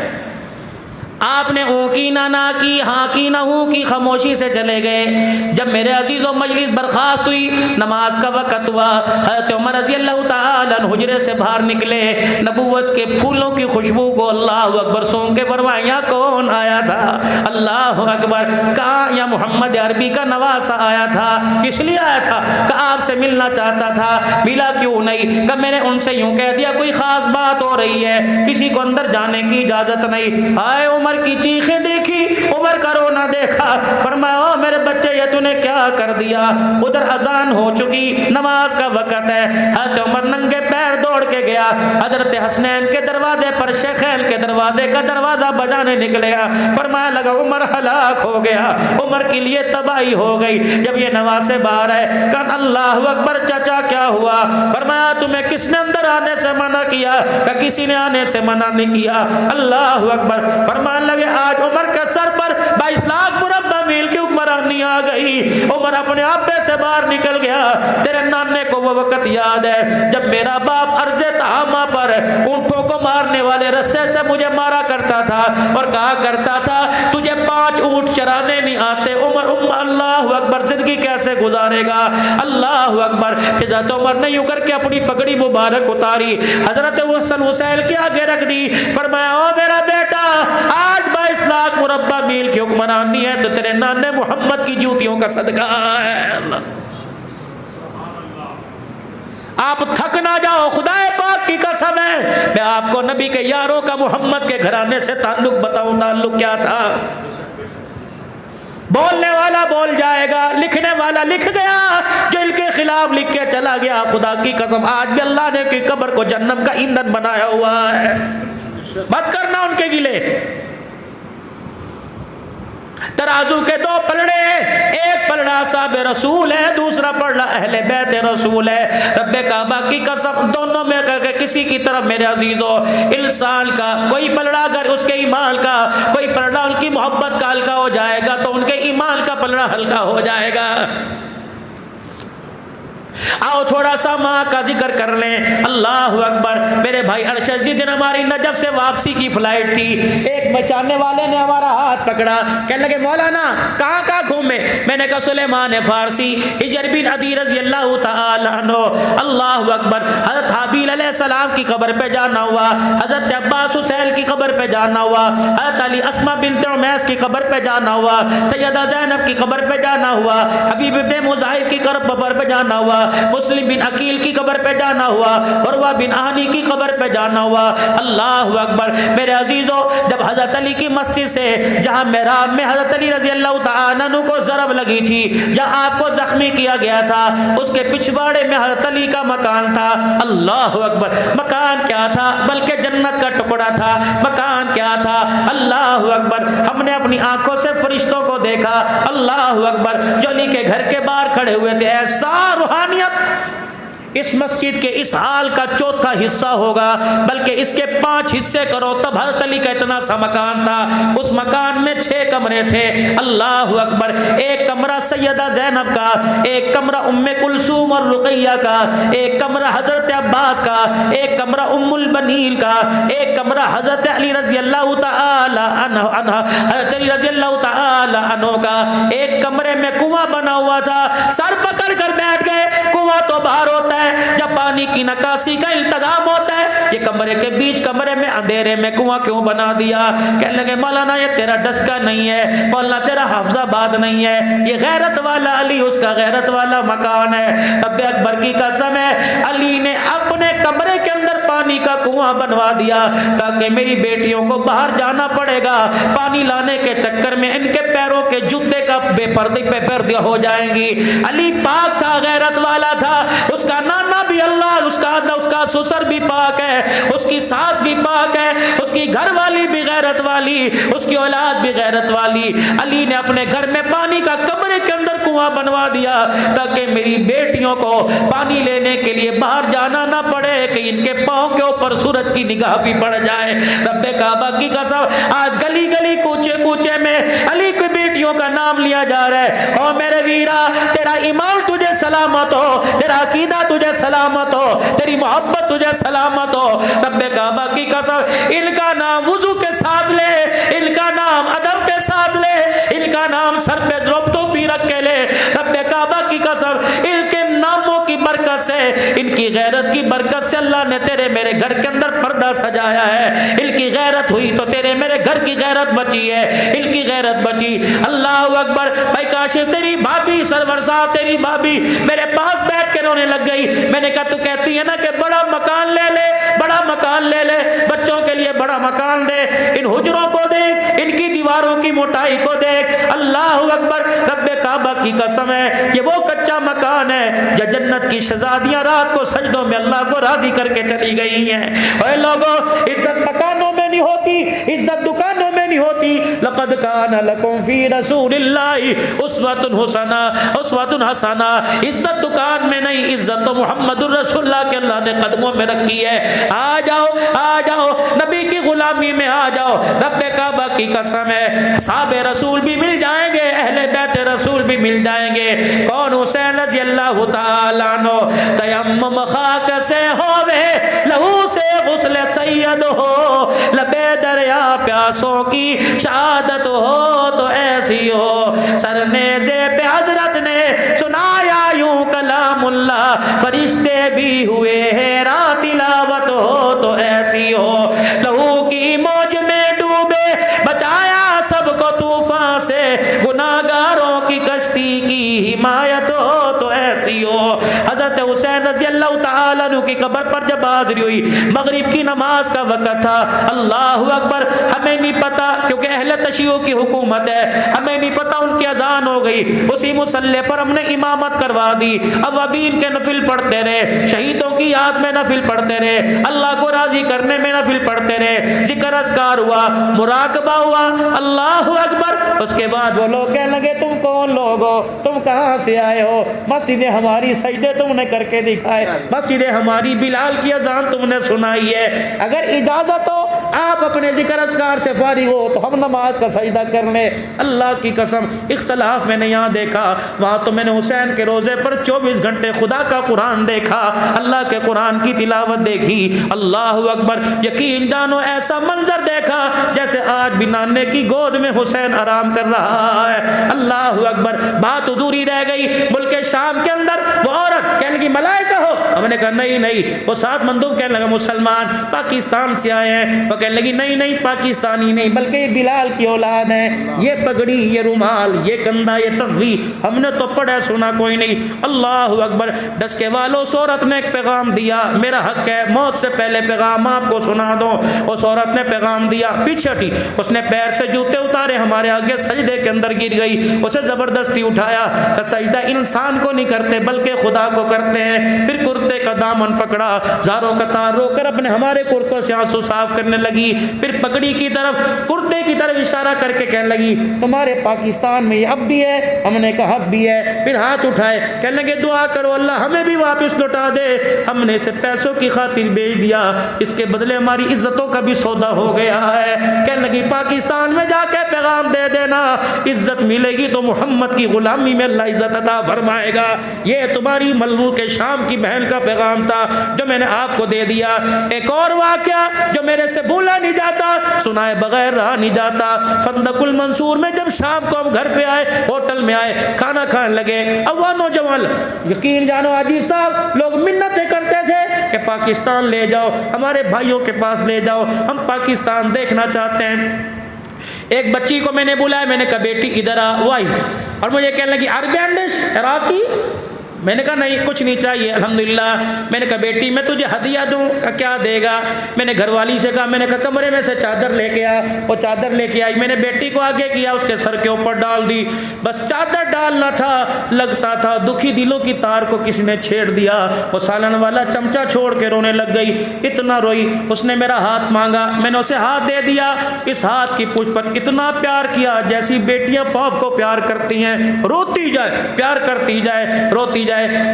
آپ نے اوں کی نہ نہ کی, ہاں کی نہ ہوں کی, خاموشی سے چلے گئے. جب میرے عزیزوں مجلس برخاست ہوئی, نماز کا وقت ہوا, حضرت عمر رضی اللہ تعالی عنہ حجرے سے باہر نکلے. نبوت کے پھولوں کی خوشبو کو اللہ اکبر سونگ کے فرمایا یہاں کون آیا تھا؟ اللہ اکبر. کہا یا محمد عربی کا نواسا آیا تھا. کس لیے آیا تھا؟ کہا آپ سے ملنا چاہتا تھا. ملا کیوں نہیں؟ کہ میں نے ان سے یوں کہہ دیا کوئی خاص بات ہو رہی ہے, کسی کو اندر جانے کی اجازت نہیں. آئے عمر کی چیخیں دیکھی, عمر کا رونا دیکھا. فرمایا او میرے بچے یہ تو نے کیا کر دیا؟ ادھر اذان ہو چکی, نماز کا وقت ہے. حضرت عمر ننگے پیر دوڑ کے گیا, حضرت حسنین کے دروازے پر شیخین کے دروازے کا دروازہ بجانے نکلے گا. فرمایا لگا عمر ہلاک ہو گیا, عمر کے لیے تباہی ہو گئی. جب یہ نواسے باہر ہے کہ اللہ اکبر چچا کیا ہوا؟ فرمایا تمہیں کس نے اندر آنے سے منع کیا؟ کہ کسی نے آنے سے منع نہیں کیا. اللہ اکبر. فرمایا لگے آج عمر کے سر پر 22 لاکھ مربع میل کی حکمرانی آ گئی. عمر اپنے آپے سے باہر نکل گیا. تیرے نانے کو وہ وقت یاد ہے جب میرا باپ عرض تہامہ پر اونٹوں کو مارنے والے رسے سے مجھے مارا کرتا تھا اور کہا کرتا تھا تجھے 5 اونٹ چرانے نہیں آتے. عمر اللہ اکبر زندگی کیسے کیسے گزارے گا؟ اللہ اکبر۔ حضرت عمر نے یوں کر کے اپنی پگڑی مبارک اتاری، حضرت حسن حسین کے آگے رکھ دی، فرمایا او میرا بیٹا، آج 22 لاکھ مربع میل کی حکمرانی ہے تو تیرے نانے محمد کی جوتیوں کا صدقہ ہے۔ آپ تھک نہ جاؤ، خدا پاک کی قسم ہے، میں آپ کو نبی کے یاروں کا محمد کے گھرانے سے تعلق بتاؤں، تعلق کیا تھا۔ بولنے والا بول جائے گا، لکھنے والا لکھ گیا، جو ان کے خلاف لکھ کے چلا گیا، خدا کی قسم آج بھی اللہ نے کی قبر کو جہنم کا ایندھن بنایا ہوا ہے۔ مت کرنا ان کے گلے۔ ترازو کے دو پلڑے ہیں، ایک پلڑا صاحب رسول ہے، دوسرا پلڑا اہل بیت رسول ہے۔ رب کعبہ کی قسم دونوں میں کسی کی طرف میرے عزیزو انسان کا کوئی پلڑا اگر اس کے ایمان کا، کوئی پلڑا ان کی محبت کا ہلکا ہو جائے گا تو ان کے ایمان کا پلڑا ہلکا ہو جائے گا۔ آؤ تھوڑا سا ماں کا ذکر کر لیں۔ اللہ اکبر۔ میرے بھائی ارشد جی دن ہماری نجف سے واپسی کی فلائٹ تھی، ایک بچانے والے نے ہمارا ہاتھ پکڑا، کہنے لگے مولانا کہاں کہاں گھومے؟ میں نے کہا سلیمان فارسی، حجر بن عدی رضی اللہ تعالی عنہ۔ اللہ اکبر۔ حضرت حابیل علیہ السلام کی قبر پہ جانا ہوا، حضرت عباس حسین کی قبر پہ جانا ہوا، حضرت علی اسماء بنت عمیس کی قبر پہ جانا ہوا، سیدہ زینب کی قبر پہ جانا ہوا، حبیب ابن مظاہر کی قبر پہ جانا ہوا، مسلم بن عقیل کی قبر پہ جانا ہوا، عروہ بن آہنی کی قبر پہ جانا ہوا۔ اللہ اکبر۔ میرے عزیزو جب حضرت علی کی مسجد سے جہاں محراب میں حضرت علی رضی اللہ تعالیٰ عنہ کو ضرب لگی تھی، جہاں آپ کو زخمی کیا گیا تھا، اس کے پچھواڑے میں حضرت علی کا مکان تھا۔ اللہ اکبر۔ مکان کیا تھا؟ بلکہ جنت کا ٹکڑا تھا۔ مکان کیا تھا؟ اللہ اکبر۔ ہم نے اپنی آنکھوں سے فرشتوں کو دیکھا۔ اللہ اکبر۔ جو علی کے گھر کے باہر کھڑے ہوئے تھے، ایسا روحانیت اس مسجد کے اس حال کا چوتھا حصہ ہوگا، بلکہ اس کے 5 حصے کرو تب حضرت علی کا اتنا سا مکان تھا۔ اس مکان میں 6 کمرے تھے۔ اللہ اکبر۔ ایک کمرہ سیدہ زینب کا، ایک کمرہ ام کلثوم اور رقیہ کا، ایک کمرہ حضرت عباس کا، ایک کمرہ ام البنین کا، ایک کمرہ حضرت علی رضی اللہ تعالی عنہ حضرت علی رضی اللہ تعالی عنہ کا۔ ایک کمرے میں کنواں بنا ہوا تھا، سر پکڑ کر بیٹھ گئے۔ کنواں تو باہر ہوتا ہے جب پانی کی نکاسی کا التزام ہوتا ہے، یہ کمرے کے بیچ کمرے میں اندھیرے میں کنواں کیوں بنا دیا؟ کہنے لگے مولانا یہ تیرا ڈسکا نہیں ہے، مولانا تیرا حافظ آباد نہیں ہے، یہ غیرت والا علی اس کا غیرت والا مکان ہے۔ رب اکبر کی قسم ہے، علی نے اپنے کمرے کے اندر پانی کا کنواں بنوا دیا تاکہ میری بیٹیوں کو باہر جانا پڑے گا، پانی لانے کے چکر میں ان کے پیروں کے جوتے کا بے پردی پہ پردہ ہو جائیں گی۔ علی پاک تھا، غیرت والا تھا، اس کا نانا بھی اللہ، اس کا سسر بھی پاک ہے، اس کی ساس بھی پاک ہے، اس کی گھر والی بھی غیرت والی، اس کی اولاد بھی غیرت والی۔ علی نے اپنے گھر میں پانی کا کمرے کے اندر کنواں بنوا دیا تاکہ میری بیٹیوں کو پانی لینے کے لیے باہر جانا نہ پڑے کہ ان کے پاؤں کے اوپر سورج کی نگاہ بھی پڑ جائے۔ رب کعبہ کی قسم آج گلی گلی کوچے کوچے میں علی کی بیٹیوں کا نام لیا جا رہا ہے۔ او میرے ویرا، تیرا ایمان تجھے سلامت ہو، تیرا عقیدہ تجھے سلامت ہو، تیری محبت تجھے سلامت ہو۔ رب کعبہ کی قسم ان کا نام وضو کے ساتھ لے، ان کا نام ادب کے ساتھ لے، ان کا نام سر پہ ٹوپی رکھ کے لے۔ رب کعبہ کی قسم ان کے ناموں کی برکت سے، ان کی غیرت کی برکت سے اللہ نے تیرے میرے گھر کے اندر پردہ سجایا ہے۔ ان کی غیرت ہوئی تو تیرے میرے گھر کی غیرت بچی ہے، ان کی غیرت بچی۔ اللہ اکبر۔ بھائی کاشف تیری بھابھی، سرور صاحب تیری بھابھی میرے پاس بیٹھ کے رونے لگ گئی۔ میں نے کہا تو کہتی ہے نا کہ بڑا مکان لے لے، بڑا مکان لے لے، بچوں کے لیے بڑا مکان دے، ان حجروں کو دیکھ، ان کی دیواروں کی موٹائی کو دیکھ۔ اللہ اکبر۔ رب کعبہ کی قسم ہے یہ وہ کچا مکان ہے جو جنت کی شہزادیاں رات کو سجدوں میں اللہ کو راضی کر کے چلی گئی ہیں۔ اے لوگو، عزت مکانوں میں نہیں ہوتی، عزت دکانوں میں نہیں ہوتی۔ لقد کان لکم فی رسول اللہ اسوۃ حسنہ، اسوۃ حسنہ۔ عزت دکان میں نہیں، عزت تو محمد الرسول اللہ کے اللہ نے قدموں میں رکھی ہے۔ آ جاؤ، آ جاؤ، نبی کی غلامی میں آ جاؤ۔ رب کعبہ کی قسم ہے صحاب رسول بھی مل جائیں گے، اہل بیت رسول بھی مل جائیں گے۔ کون؟ حسین رضی اللہ تعالی عنہ۔ تیمم خاک سے ہووے لہو سے غسل سید ہو، لبے دریا پیاسوں کی شہادت ہو تو ایسی ہو۔ سرنیزے پہ حضرت نے سنا فرشتے بھی ہوئے حیران تلاوت ہو تو ایسی ہو، لہو کی موج میں ڈوبے بچایا سب کو طوفان سے، گناہگاروں کی کشتی کی حمایت ہو تو ایسی ہو۔ حضرت حسین رضی اللہ تعالیٰ عنہ کی قبر پر جب حاضری ہوئی، مغرب کی نماز کا وقت تھا، اللہ اکبر، ہمیں نہیں پتا کیونکہ اہل تشیع کی حکومت ہے، ہمیں نہیں پتا ان کی اذان ہو گئی، اسی مصلی پر ہم نے امامت کروا دی، اوابین کے نفل پڑھتے رہے، شہیدوں کی یاد میں نفل پڑھتے رہے، اللہ کو راضی کرنے میں نفل پڑھتے رہے، ذکر اذکار ہوا، مراقبہ ہوا، اللہ اکبر۔ اس کے بعد وہ لوگ کہنے لگے تم کون لوگ ہو، تم کہاں سے آئے ہو، مسجد ہماری سجدے تم نے کر کے دکھائے، مسجد ہماری بلال کی اذان تم نے سنائی ہے، اگر اجازت ہو آپ اپنے ذکر اذکار سے فارغ ہو تو ہم نماز کا سجدہ کر لیں۔ اللہ کی قسم اختلاف میں نے یہاں دیکھا، وہاں تو میں نے حسین کے روزے پر 24 گھنٹے خدا کا قرآن دیکھا، اللہ کے قرآن کی تلاوت دیکھی، اللہ اکبر، یقین جانو ایسا منظر دیکھا جیسے آج بھی نانے کی گود میں حسین آرام کر رہا ہے، اللہ اکبر۔ بات ادھوری رہ گئی، ملک شام کے اندر وہ عورت کہنے لگی ملائکہ ہو، ہم نے کہا نہیں نہیں، وہ ساتھ مندوب کہنے لگا مسلمان پاکستان سے آئے ہیں، وہ کہنے لگی نہیں نہیں پاکستانی نہیں بلکہ یہ بلال کی اولاد ہے، یہ پگڑی، یہ رومال، یہ کندھا، یہ تسبیح ہم نے تو پڑھا سنا کوئی نہیں، اللہ اکبر۔ ڈس کے والوں اس عورت نے ایک پیغام دیا، میرا حق ہے موت سے پہلے پیغام آپ کو سنا دو۔ اس عورت نے پیغام دیا، پیچھے ہٹی، اس نے پیر سے جوتے اتارے، ہمارے آگے سجدے کے اندر گر گئی، اسے زبردستی اٹھایا کہ سجدہ انسان کو نہیں کرتے بلکہ خدا کو کرتے ہیں، پھر کرتے کا دامن پکڑا، زاروں کا تار رو کر اپنے ہمارے کرتوں سے آنسو صاف کرنے لگی، پھر پگڑی کی طرف، کرتے کی طرف اشارہ کر کے کہنے لگی تمہارے پاکستان میں یہ اب بھی ہے، ہم نے کہا اب بھی ہے، پھر ہاتھ اٹھائے کہنے لگے دعا کرو اللہ ہمیں بھی واپس لوٹا دے، ہم نے اسے پیسوں کی خاطر بیچ دیا، اس کے بدلے ہماری عزتوں کا بھی سودا ہو گیا ہے، کہنے لگی پاکستان میں جا کے پیغام دے دینا، عزت ملے گی تو محمد کی غلامی میں اللہ عزت عطا فرمائے گا۔ یہ تمہاری ملوک شام کی بہن کا پیغام تھا جو میں نے آپ کو دے دیا۔ ایک اور واقعہ جو میرے سے بھولا نہیں جاتا، سنائے بغیر رہا نہیں جاتا، فندق المنصور میں جب شام کو ہم گھر پہ آئے، ہوٹل میں آئے، کھانا کھانے لگے، اب وہ نوجوان یقین جانو حاجی صاحب لوگ منتیں کرتے تھے کہ پاکستان لے جاؤ، ہمارے بھائیوں کے پاس لے جاؤ، ہم پاکستان دیکھنا چاہتے ہیں۔ ایک بچی کو میں نے بلایا، میں نے کہا بیٹی ادھر آ، وہ آئی اور مجھے کہنے لگی عربی ڈش عراقی، میں نے کہا نہیں کچھ نہیں چاہیے الحمدللہ، میں نے کہا بیٹی میں تجھے ہدیہ دوں، کیا دے گا، میں نے گھر والی سے کہا، میں نے کہا کمرے میں سے چادر لے کے آ، وہ چادر لے کے آئی، میں نے بیٹی کو آگے کیا، اس کے سر کے اوپر ڈال دی، بس چادر ڈالنا تھا، لگتا تھا دکھی دلوں کی تار کو کسی نے چھیڑ دیا، وہ سالن والا چمچہ چھوڑ کے رونے لگ گئی، اتنا روئی، اس نے میرا ہاتھ مانگا، میں نے اسے ہاتھ دے دیا، اس ہاتھ کی پوچھ پر اتنا پیار کیا جیسی بیٹیاں باپ کو پیار کرتی ہیں، روتی جائے پیار کرتی جائے روتی جائے۔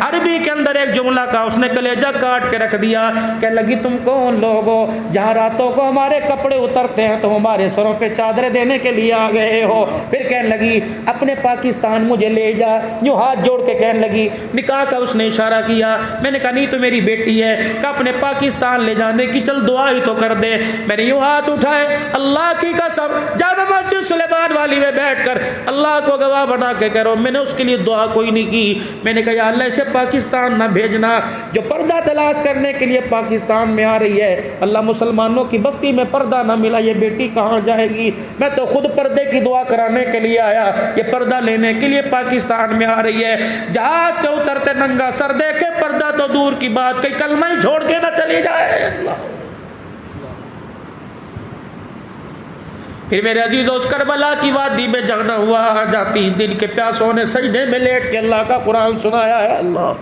عربی کے اندر ایک جملہ کا اس نے کلیجہ کاٹ کے رکھ دیا، کہنے لگی تم کون لوگ ہو، جہاں راتوں کو ہمارے کپڑے اترتے ہیں تم ہمارے سروں پہ چادریں دینے کے لیے آ گئے ہو۔ پھر کہنے لگی اپنے پاکستان مجھے لے جا، یوں ہاتھ جوڑ کے کہنے لگی، نکاح کا اس نے اشارہ کیا، میں نے کہا نہیں تو میری بیٹی ہے، کہ اپنے پاکستان لے جانے کی چل دعا ہی تو کر دے، میں نے یوں ہاتھ اٹھائے، اللہ کی قسم جامع مسجد سلیمان والی میں بیٹھ کر اللہ کو گواہ بنا کے کہہ رہا ہوں میں نے اس کے لیے دعا کوئی نہیں کی، میں نے کہا یا اللہ اسے پاکستان نہ بھیجنا، جو پردہ تلاش کرنے کے لیے پاکستان میں آ رہی ہے، اللہ مسلمانوں کی بستی میں پردہ نہ ملا، یہ بیٹی کہاں جائے گی، میں تو خود پردے کی دعا کرانے کے لیے آیا، یہ پردہ لینے کے لیے پاکستان میں آ رہی ہے، جہاز سے اترتے ننگا سر دیکھے پردہ تو دور کی بات، کئی کلمہ ہی چھوڑ کے نہ چلی جائے۔ اللہ پھر میرے عزیزوں اس کربلا کی وادی میں جانا ہوا، جاتی دن کے پیاسوں نے سجدے میں لیٹ کے اللہ کا قرآن سنایا ہے۔ اللہ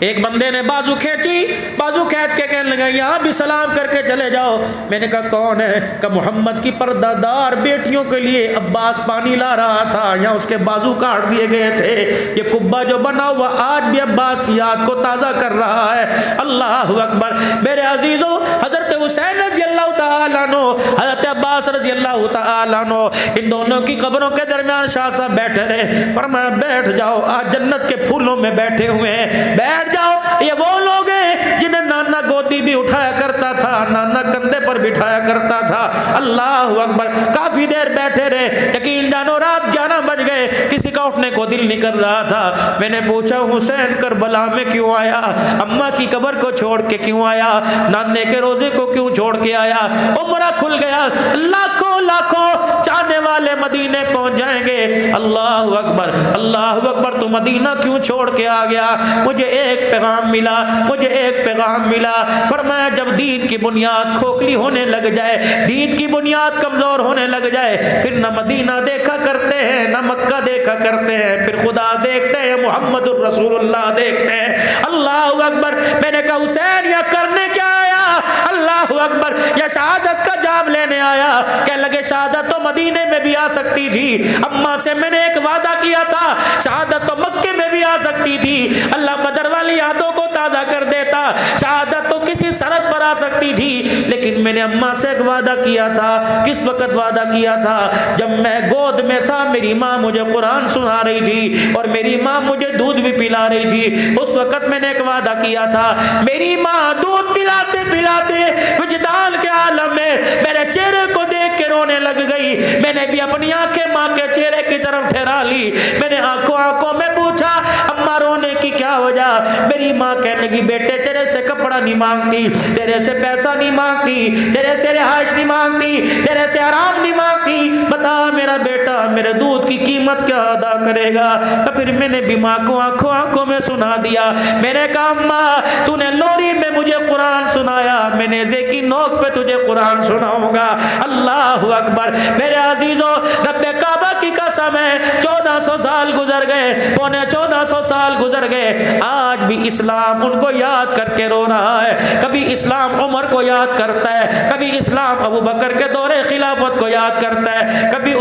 ایک بندے نے بازو کھینچی، بازو کھینچ کے کہنے لگا یہاں بھی سلام کر کے چلے جاؤ، میں نے کہا کون ہے، کہ محمد کی پردہ دار بیٹیوں کے لیے عباس پانی لا رہا تھا، یہاں اس کے بازو کاٹ دیے گئے تھے، یہ قبہ جو بنا ہوا آج بھی عباس کی یاد کو تازہ کر رہا ہے۔ اللہ اکبر۔ میرے عزیزوں حضرت حسین رضی اللہ تعالیٰ عنہ، حضرت عباس رضی اللہ تعالیٰ عنہ، ان دونوں کی قبروں کے درمیان شاہ صاحب بیٹھے رہے، فرمایا بیٹھ جاؤ، آج جنت کے پھولوں میں بیٹھے ہوئے ہیں، بیٹھ جاؤ، یہ وہ لوگ ہیں جنہیں نانا گودی بھی اٹھایا کرتا تھا، نانا کندھے پر بٹھایا کرتا تھا۔ اللہ اکبر۔ کافی دیر بیٹھے رہے، یقین جانو رات 11 بج گئے، کسی کا لوٹنے کو دل نہیں کر رہا تھا. میں نے پوچھا حسین کربلا میں کیوں آیا؟ اماں کی قبر کو چھوڑ کے کیوں آیا؟ نانے کے روزے کو کیوں چھوڑ کے آیا؟ عمرہ کھل گیا، لاکھوں لاکھوں چاہنے والے مدینے پہنچ جائیں گے. اللہ اکبر اللہ اکبر، تو مدینہ کیوں چھوڑ کے آ گیا؟ مجھے ایک پیغام ملا، مجھے ایک پیغام ملا. فرمایا جب دین کی بنیاد کھوکھلی ہونے لگ جائے، دین کی بنیاد کمزور ہونے لگ جائے، پھر نہ مدینہ دیکھا کرتے ہیں نہ مکہ دیکھا کرتے ہیں، پھر خدا دیکھتے ہیں، محمد الرسول اللہ دیکھتے ہیں. اللہ اکبر. میں نے کہا حسین یہ کرنے کیا آیا؟ اللہ اکبر، یا شہادت کا جام لینے آیا؟ کہ لگے شہادت تو مدینے میں بھی آ سکتی تھی، اماں سے میں نے ایک وعدہ کیا تھا، شہادت تو مکے میں بھی آ سکتی تھی. اللہ بدر والی یادوں کو تازہ کر دیتا، شہادت تو کسی سرحد پر آ سکتی تھی، لیکن میں نے اماں سے ایک وعدہ کیا تھا. کس وقت وعدہ کیا تھا؟ جب میں گود میں تھا، میری ماں مجھے قرآن سنا رہی تھی اور میری ماں مجھے دودھ بھی پلا رہی تھی. اس وقت میں نے ایک وعدہ کیا تھا، میری ماں دودھ پلاتے پلاتے وجدان کے عالم میں میرے چہرے کو دیکھ کے رونے لگ گئی. میں نے بھی اپنی آنکھیں ماں کے چہرے کی طرف ٹھہرا لی. میں نے آنکھوں میں پوچھا اماں رونے کی کیا وجہ؟ میری ماں کہنے لگی بیٹے تیرے سے کپڑا نہیں مانگتی، تیرے سے پیسہ نہیں مانگتی، تیرے سے رہائش نہیں مانگتی، تیرے سے آرام نہیں مانگتی، بتا میرا بیٹا میرے دودھ کی قیمت کیا ادا کرے گا؟ پھر میں نے بھی ماں کو آنکھوں میں سنا دیا. میں نے کہا اماں تو نے لوری میں مجھے قرآن سنایا، میں نیزے کی نوک پہ تجھے قرآن سناؤں گا. اللہ اکبر. میرے عزیزوں رب کعبہ کی قسم ہے 1400 سال گزر گئے، پونے 1400 سال گزر گئے، آج بھی اسلام ان کو یاد کر کے رو رہا ہے. کبھی اسلام عمر کو یاد کرتا ہے، کبھی اسلام ابو بکر کے دور خلافت کو یاد کرتا ہے، کبھی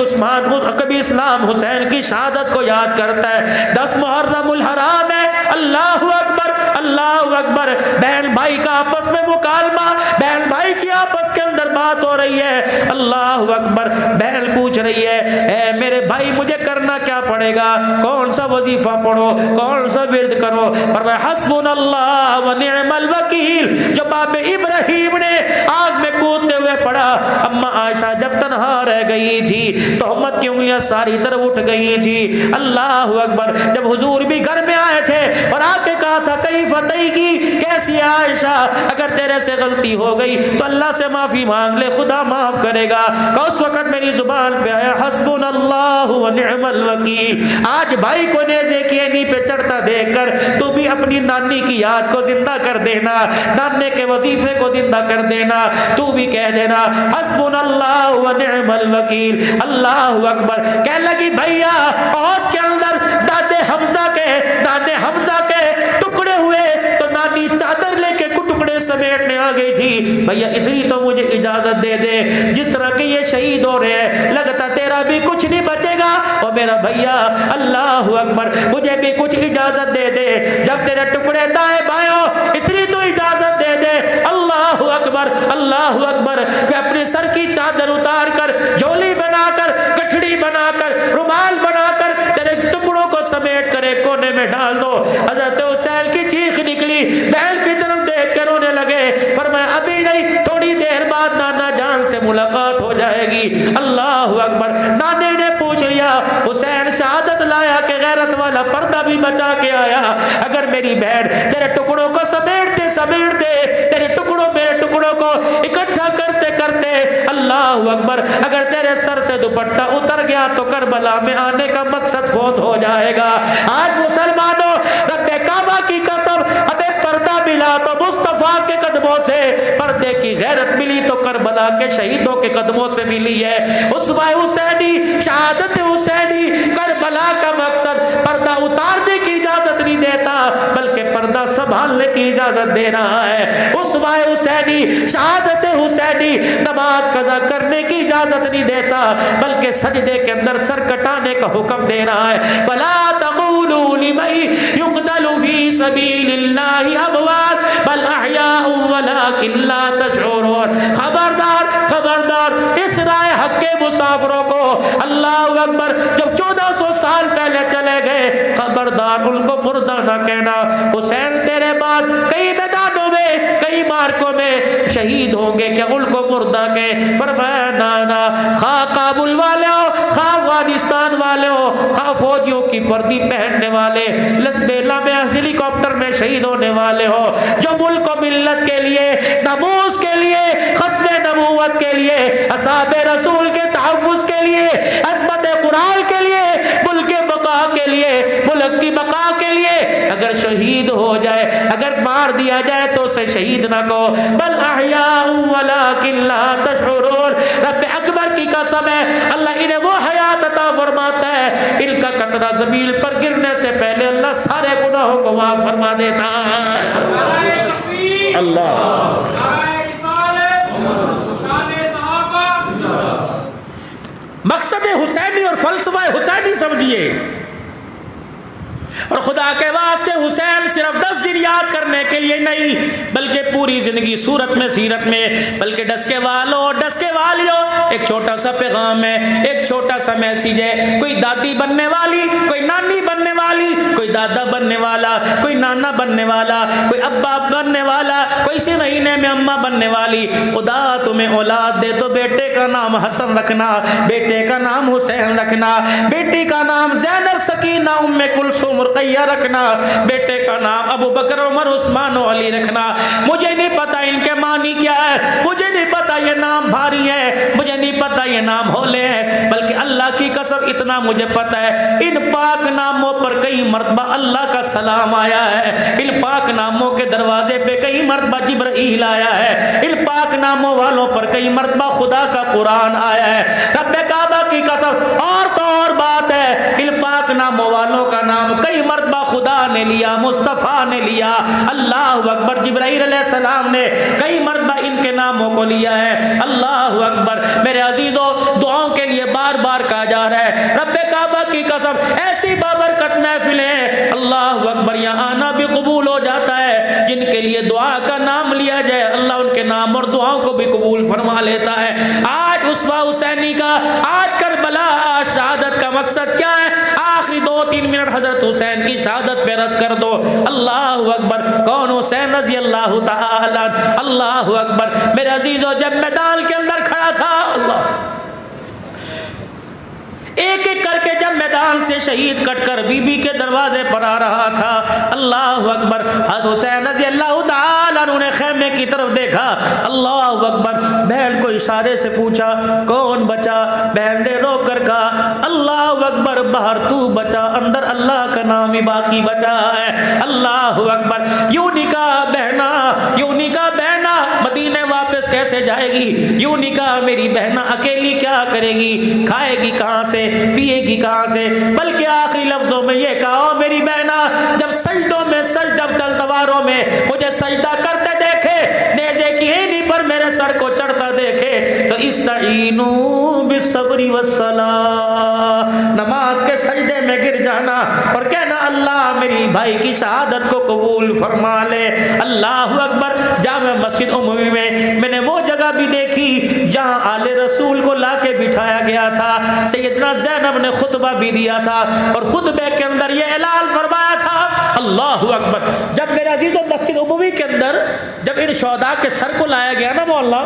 اسلام حسین کی شہادت کو یاد کرتا ہے. 10 محرم الحرام ہے. اللہ اکبر اللہ اکبر. بہن بھائی کا آپس میں مکالمہ، بہن بھائی کی آپس کے اندر بات ہو رہی ہے. اللہ اکبر. بہن پوچھ رہی ہے اے میرے بھائی مجھے کرنا کیا پڑے گا؟ کون سا وظیفہ پڑھو، کون سا ورد کرو؟ فرمایا حسبنا اللہ و نعم الوکیل، جو باپ ابراہیم نے آگ میں کودتے ہوئے پڑھا. اما عائشہ جب تنہا رہ گئی تھی، تہمت کی انگلیاں ساری طرف اٹھ گئی تھی. اللہ اکبر. جب حضور بھی گھر میں آئے تھے اور آ کے کہا تھا کئی فتح کی کیسی عائشہ، اگر تیرے سے غلطی ہو گئی تو اللہ سے معافی مانگ لے، خدا معاف کرے گا. کہ اس وقت میری زبان پہ آیا حسبنا اللہ و نعم الوکیل. آج بھائی کو نیزے کی اینی پہ چڑھتا دیکھ کر تو بھی اپنی نانی کی یاد کو زندہ کر دینا، نانے کے وظیفے کو زندہ کر دینا، تو بھی کہہ دینا حسبنا اللہ و نعم الوکیل. اللہ اکبر. کہنے لگی بھیا عہد کے اندر دادے حمزہ کے ٹکڑے ہوئے تو نانی چادر لے کے ٹکڑے سمیٹنے آ گئی تھی. بھیا اتنی تو مجھے اجازت دے دے، جس طرح کہ یہ شہید ہو رہے ہیں لگتا تیرا بھی کچھ نہیں بچے گا. اور میرا بھیا اللہ اکبر مجھے بھی کچھ اجازت دے دے، جب تیرے ٹکڑے دائیں بائیں ہو اتنی تو اجازت دے دے. اللہ اکبر اللہ اکبر. کہ اپنے سر کی چادر اتار کر، جھولی بنا کر، گٹھڑی بنا کر، رومال بنا کر تیرے ٹکڑوں کو سمیٹ کر ایک کونے میں ڈال دو. حضرت حسین کی چیخ نکلی، بہن کی طرف دیکھ کے رونے لگے. فرمایا ابھی نہیں، تھوڑی دیر بعد نانا جان سے ملاقات ہو جائے گی. اللہ اکبر. نانے نے پوچھ لیا حسین شہادت لایا کہ غیرت والا پردہ بھی بچا کے آیا؟ اگر میری بہن تیرے ٹکڑوں کو سمیٹتے تیرے ٹکڑوں میرے ٹکڑوں کو اکٹھا کرتے کرتے اللہ اکبر اگر تیرے سر سے دوپٹہ اتر گیا تو کربلا میں آنے کا مقصد فوت ہو جائے گا. آج مسلمانوں رب کعبہ کی قسم ہمیں پردہ ملا تو مصطفیٰ کے قدموں سے، پردے کی غیرت ملی تو کربلا کے شہیدوں کے قدموں سے ملی ہے. اسوہ حسینی، شہادت حسینی، کربلا کا مقصد پردہ اتارنے کی اجازت نہیں دیتا بلکہ پردہ سنبھالنے کی اجازت دے رہا ہے. اسوہ حسینی، شہادت حسینی نماز قضا کرنے کی اجازت نہیں دیتا بلکہ سجدے کے اندر سر کٹانے کا حکم دے رہا ہے. وَلَا تَقُولُوا لِمَن يُقْتَلُ فِي سَبِيلِ اللَّهِ أَمْوَاتٌ بَلْ أَحْيَاءٌ وَلَٰكِن لَّا تَشْعُرُونَ. خبردار اس رائے حق کے مسافروں کو اللہ اکبر جب 1400 سال پہلے چلے گئے، خبردار ان کو مردہ نہ کہنا. حسین تیرے بعد کئی میدانوں میں، کئی مارکوں میں شہید ہوں گے کیا ان کو مردہ کے؟ فرمایا نانا، خواہ کابل والے ہو، خواہ افغانستان والے ہو، خواہ فوجیوں کی وردی پہننے والے، لسبیلا میں ہیلی کاپٹر میں شہید ہونے والے ہو، جو ملک و ملت کے لیے، ناموس کے لیے، ختم نبوت کے لیے، اصحاب رسول کے تحفظ کے لیے، عظمت قرآن کے لیے، ملک بقا کے لیے، ملک کی بقا کے لیے اگر شہید ہو جائے، اگر مار دیا جائے تو اسے شہید نہ کہو، بل احیاء ولکن لا تشعرون۔ رب اکبر کی قسم ہے اللہ انہیں وہ حیات عطا فرماتا ہے، ان کا قطرہ زمین پر گرنے سے پہلے اللہ سارے گناہوں کو معاف فرما دیتا ہے۔ اللہ مقصد حسینی اور فلسفہ حسینی سمجھیے، اور خدا کے واسطے حسین صرف 10 دن یاد کرنے کے لیے نہیں بلکہ پوری زندگی صورت میں سیرت میں، بلکہ ڈس کے والوں ڈس کے والیوں ایک چھوٹا سا پیغام ہے، ایک چھوٹا سا میسیج ہے۔ کوئی دادی بننے والی، کوئی نانی بننے والی، کوئی دادا بننے والا، کوئی نانا بننے والا، کوئی ابا بننے والا، کوئی اسی مہینے میں اماں بننے والی، خدا تمہیں اولاد دے تو بیٹے کا نام حسن رکھنا، بیٹے کا نام حسین رکھنا، بیٹی کا نام زینب سکینہ ام کلثوم رقیہ رکھنا، بیٹے کا نام ابو بکر عمر عثمان و علی رکھنا۔ مجھے نہیں پتا ان کے معنی کیا ہے، مجھے نہیں پتا یہ نام بھاری ہے، مجھے نہیں پتا یہ نام ہولے ہیں، بلکہ اللہ کی قسم اتنا مجھے پتا ہے ان پاک ناموں پر کئی مرتبہ اللہ کا سلام آیا ہے، ان پاک ناموں کے دروازے پہ کئی مرتبہ جبرائیل آیا ہے، ان پاک ناموں والوں پر کئی مرتبہ خدا کا قرآن آیا ہے۔ رب کعبہ کی قسم اور تو اور بات ہے، ان پاک ناموں والوں کا نام کئی مرتبہ خدا نے لیا، مصطفیٰ نے لیا، اللہ اکبر، جبرائیل علیہ السلام نے کئی مرتبہ ان کے ناموں کو لیا ہے۔ اللہ اکبر میرے عزیزوں، دعاؤں کے لیے بار بار کہا جا رہا ہے، رب کعبہ کی قسم ایسی بابرکت محفلیں اللہ اکبر یہاں آنا بھی قبول ہو جاتا ہے، جن کے لیے دعا کا نام لیا جائے اللہ ان کے نام اور دعاؤں کو بھی قبول فرما لیتا ہے۔ آج اسوہ حسینی کا، آج کربلا، آج شہادت کا مقصد کیا ہے؟ آخری 2-3 منٹ حضرت حسین کی شہادت پہ رس کر دو۔ اللہ اکبر، کون؟ حسین رضی اللہ تعالی عنہ۔ اللہ اکبر میرے عزیزو، جب میدان کے اندر کھڑا تھا، اللہ ایک ایک کر کے جب میدان سے شہید کٹ کر بی بی کے دروازے پر آ رہا تھا، اللہ اکبر، حضرت حسین رضی اللہ تعالیٰ عنہ نے خیمے کی طرف دیکھا، اللہ اکبر، بہن کو اشارے سے پوچھا کون بچا؟ بہن نے رو کر کہا اللہ اکبر، باہر تو بچا، اندر اللہ کا نام ہی باقی بچا ہے۔ اللہ اکبر، یوں نہیں کہا بہنا، یوں نہیں کہا بہنا مدینے واپس کیسے جائے گی، یوں نہیں کہا میری بہنا اکیلی کیا کرے گی، کھائے گی کہاں سے، پیے گی کہاں سے، بلکہ آخری لفظوں میں یہ کہا میری بہنا جب سجدوں میں سجدہ تلواروں میں مجھے سجدہ کرتے دیکھے، نیزے کی ہینی پر میرے سر کو چڑھتا دیکھے تو استعینوا بالصبر والصلاۃ، نماز کے سجدے میں گر جانا اور کہنا اللہ میری بھائی کی شہادت کو قبول فرما لے۔ اللہ اکبر، جامع مسجد عمومی میں نے وہ جگہ بھی دیکھی جہاں آل رسول کو لا کے بٹھایا گیا تھا، سیدنا زینب نے خطبہ بھی دیا تھا اور خطبے کے اندر یہ اعلان فرمایا تھا، اللہ اکبر، جب میرے عزیزوں مسجد عمومی کے اندر جب ان شہداء کے سر کو لایا گیا نا مولا،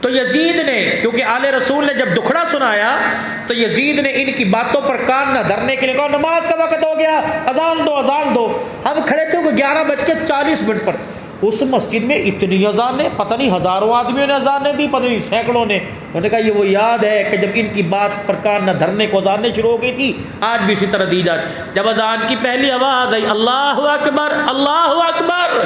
تو یزید نے، کیونکہ آل رسول نے جب دکھڑا سنایا تو یزید نے ان کی باتوں پر کان نہ دھرنے کے لیے کہا نماز کا وقت ہو گیا، اذان دو اذان دو۔ ہم کھڑے تھے کہ 11:40 پر، اس مسجد میں اتنی اذانیں، پتہ نہیں ہزاروں آدمیوں نے اذانیں دی، پتہ نہیں سینکڑوں نے۔ میں نے کہا یہ وہ یاد ہے کہ جب ان کی بات پر کان نہ دھرنے کو اذانیں شروع ہو گئی تھی، آج بھی اسی طرح دی جائے۔ جب اذان کی پہلی آواز آئی اللہ اکبر اللہ اکبر